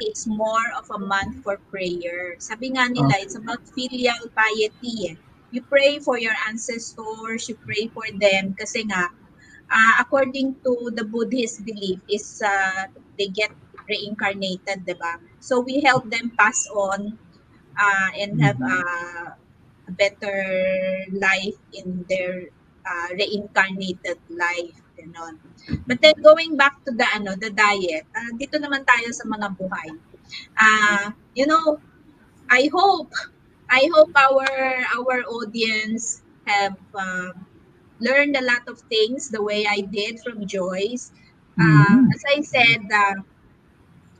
Speaker 2: is more of a month for prayer. Sabi nga nila, it's about filial piety. You pray for your ancestors, you pray for them kasi nga according to the Buddhist belief, is they get reincarnated, diba? So we help them pass on and have
Speaker 1: Mhm.
Speaker 2: a better life in their reincarnated life, ganon. But then going back to the the diet, dito naman tayo sa mga buhay. You know, I hope our audience have learned a lot of things the way I did from Joyce.
Speaker 1: Mhm.
Speaker 2: As I said,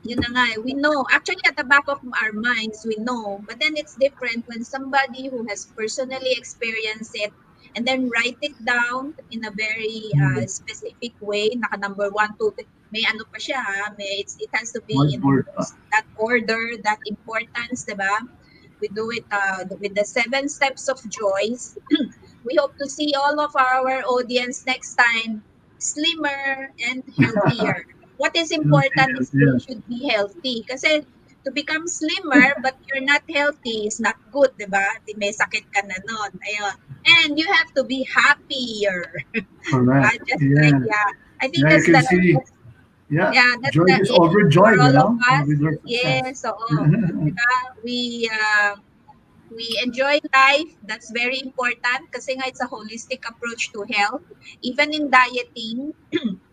Speaker 2: yun na nga, we know. Actually, at the back of our minds, we know. But then it's different when somebody who has personally experienced it and then write it down in a very
Speaker 1: Mhm.
Speaker 2: specific way. Naka number one, two, three. May ano pa siya, it has to be in
Speaker 1: Whiteboard.
Speaker 2: that order, that importance, diba? We do it with the 7 steps of joys. We hope to see all of our audience next time slimmer and healthier. What is important
Speaker 1: Healthier,
Speaker 2: is they
Speaker 1: yeah.
Speaker 2: should be healthy. Kasi to become slimmer but you're not healthy is not good, di ba? Di may sakit ka na nun. Ayun. And you have to be happier.
Speaker 1: Correct.
Speaker 2: Just like,
Speaker 1: Yeah.
Speaker 2: yeah. I think
Speaker 1: Yeah, you
Speaker 2: that's
Speaker 1: can
Speaker 2: the,
Speaker 1: see.
Speaker 2: that's,
Speaker 1: Yeah.
Speaker 2: yeah, that's
Speaker 1: Joyce
Speaker 2: the
Speaker 1: is
Speaker 2: aim for
Speaker 1: overjoyed,
Speaker 2: all of us.
Speaker 1: with her success.
Speaker 2: Yes, oo. Diba? We enjoy life. That's very important kasi nga it's a holistic approach to health. Even in dieting,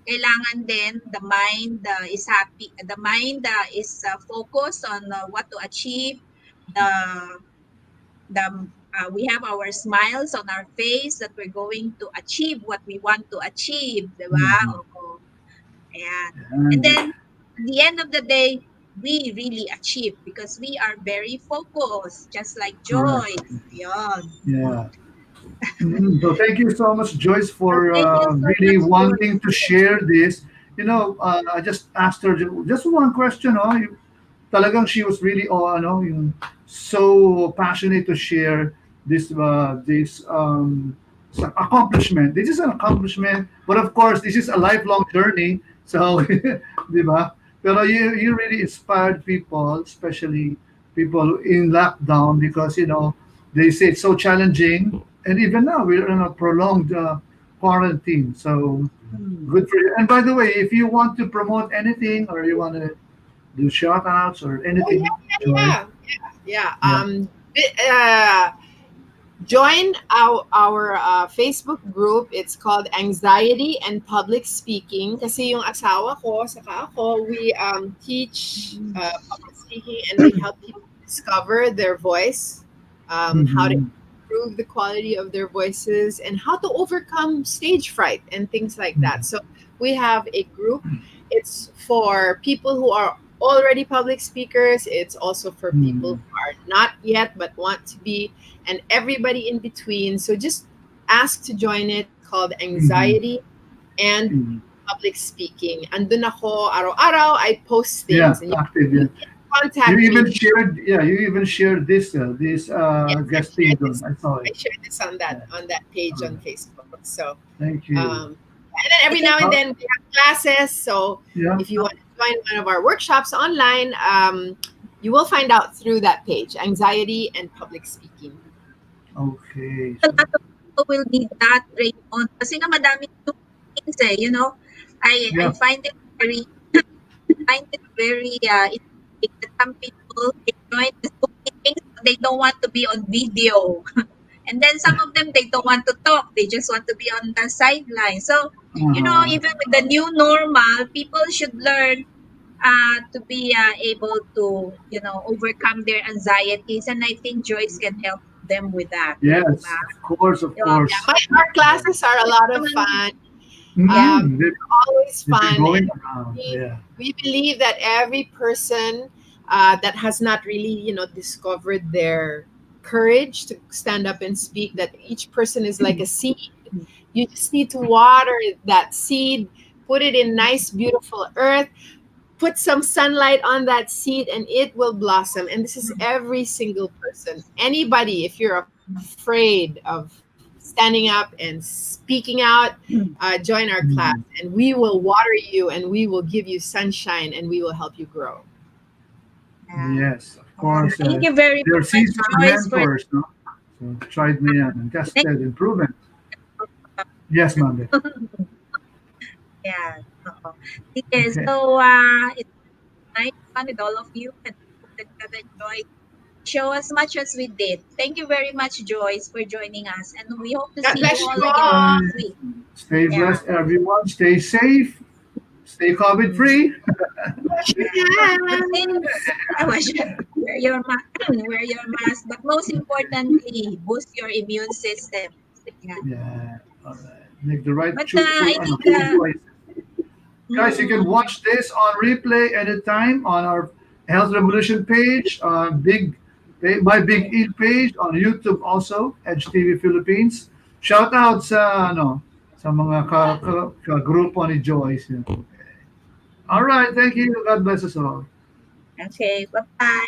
Speaker 2: kailangan din the mind is happy. The mind is focused on what to achieve. The we have our smiles on our face that we're going to achieve what we want to achieve, di ba?
Speaker 1: Mhm.
Speaker 2: Oo. Ayan. And
Speaker 1: And
Speaker 2: then, at the end of the day, we really achieve because we are very focused, just like
Speaker 1: correct.
Speaker 2: Joyce. Yun.
Speaker 1: Yeah. So thank you so much, Joyce,
Speaker 2: So
Speaker 1: for
Speaker 2: thank you so
Speaker 1: really
Speaker 2: much,
Speaker 1: wanting
Speaker 2: Joyce.
Speaker 1: to share this. I just asked her just one question. Talagang she was really yung so passionate to share this accomplishment. This is an accomplishment, but of course this is a lifelong journey. So, di ba? Pero you really inspired people, especially people in lockdown, because they say it's so challenging, and even now we're in a prolonged quarantine. So
Speaker 2: Hmm.
Speaker 1: good for you. And by the way, if you want to promote anything or you want to do shout outs or
Speaker 3: Oh
Speaker 1: anything, Joy.
Speaker 3: yeah, yeah.
Speaker 1: Yeah.
Speaker 3: Join our Facebook group. It's called Anxiety and Public Speaking. Kasi yung asawa ko, saka ako, we teach public speaking and we help people discover their voice, how to
Speaker 1: Mhm.
Speaker 3: improve the quality of their voices, and how to overcome stage fright and things like that. So we have a group. It's for people who are already public speakers. It's also for people
Speaker 1: Mhm.
Speaker 3: who are not yet but want to be, and everybody in between. So just ask to join it. It's called
Speaker 1: Mhm.
Speaker 3: Anxiety and
Speaker 1: Mhm.
Speaker 3: Public Speaking. Andun ako araw-araw. I post
Speaker 1: Yeah,
Speaker 3: things, and
Speaker 1: active.
Speaker 3: you
Speaker 1: Yeah.
Speaker 3: can contact me.
Speaker 1: You even shared this
Speaker 3: Yes,
Speaker 1: guest thing done. I saw
Speaker 3: I
Speaker 1: it.
Speaker 3: shared this
Speaker 1: Yeah.
Speaker 3: on that page
Speaker 1: All
Speaker 3: on
Speaker 1: right.
Speaker 3: Facebook. So
Speaker 1: Thank you.
Speaker 3: and then
Speaker 2: I
Speaker 3: every
Speaker 2: think
Speaker 3: now and
Speaker 1: Oh,
Speaker 3: then we have classes. So
Speaker 1: yeah.
Speaker 3: if you want to join one of our workshops online, you will find out through that page, Anxiety and Public Speaking.
Speaker 1: Okay.
Speaker 2: a
Speaker 1: So
Speaker 2: lot of people will need that, Raymond. Kasi nga madaming things I
Speaker 1: yeah.
Speaker 2: find it very interesting that some people they join the Zoom meetings, but they don't want to be on video. And then some of them they don't want to talk, they just want to be on the sideline. So,
Speaker 1: Uh-huh.
Speaker 2: even with the new normal, people should learn to be able to, overcome their anxieties. And I think Joyce can help them with that.
Speaker 1: Yes,
Speaker 2: Diba?
Speaker 1: of course, of
Speaker 2: Yeah.
Speaker 3: Yeah,
Speaker 1: course.
Speaker 3: our classes are a lot of
Speaker 2: Naman,
Speaker 3: fun.
Speaker 2: yeah.
Speaker 1: Mm,
Speaker 3: Always
Speaker 1: they've been
Speaker 3: fun, and
Speaker 1: going around.
Speaker 3: we,
Speaker 1: Yeah.
Speaker 3: we believe that every person that has not really discovered their courage to stand up and speak, that each person is like a seed. You just need to water that seed, put it in nice beautiful earth, put some sunlight on that seed, and it will blossom. And this is every single person. Anybody, if you're afraid of standing up and speaking out, join our class,
Speaker 1: Mhm.
Speaker 3: and we will water you, and we will give you sunshine, and we will help you grow.
Speaker 2: Yeah.
Speaker 1: Yes, of
Speaker 2: Yeah.
Speaker 1: course.
Speaker 2: Thank you very
Speaker 1: They're
Speaker 2: much,
Speaker 1: seasoned
Speaker 2: Joyce, for
Speaker 1: mentors, no? So tried me and
Speaker 2: thank
Speaker 1: tested, and proven. Yes, Monday.
Speaker 2: Yeah. Oo. Sige,
Speaker 1: Okay.
Speaker 2: so it's nice fun with all of you and hope that you have enjoyed the show as much as we did. Thank you very much, Joyce, for joining us, and we hope to
Speaker 3: God
Speaker 2: see you
Speaker 3: bless
Speaker 2: all
Speaker 3: you
Speaker 2: again
Speaker 3: all.
Speaker 1: Bye.
Speaker 2: next week.
Speaker 1: Stay
Speaker 2: Yeah.
Speaker 1: blessed, everyone. Stay safe. Stay COVID
Speaker 2: Mm,
Speaker 1: free.
Speaker 3: Wash your
Speaker 2: yeah. But
Speaker 3: hands.
Speaker 2: since wear your wear your mask, but most importantly, boost your immune system. Yeah.
Speaker 1: Yeah. All right. Make the right
Speaker 2: But
Speaker 1: full
Speaker 2: I
Speaker 1: and
Speaker 2: think
Speaker 1: food choice. Guys, you can
Speaker 2: mm,
Speaker 1: watch this on replay anytime on our Health Revolution page, on my Big Eat page, on YouTube also, Edge TV Philippines. Shout out sa ano sa mga grupo ni Joyce. Yeah. All right, thank you. God bless us all.
Speaker 2: okay. Bye bye.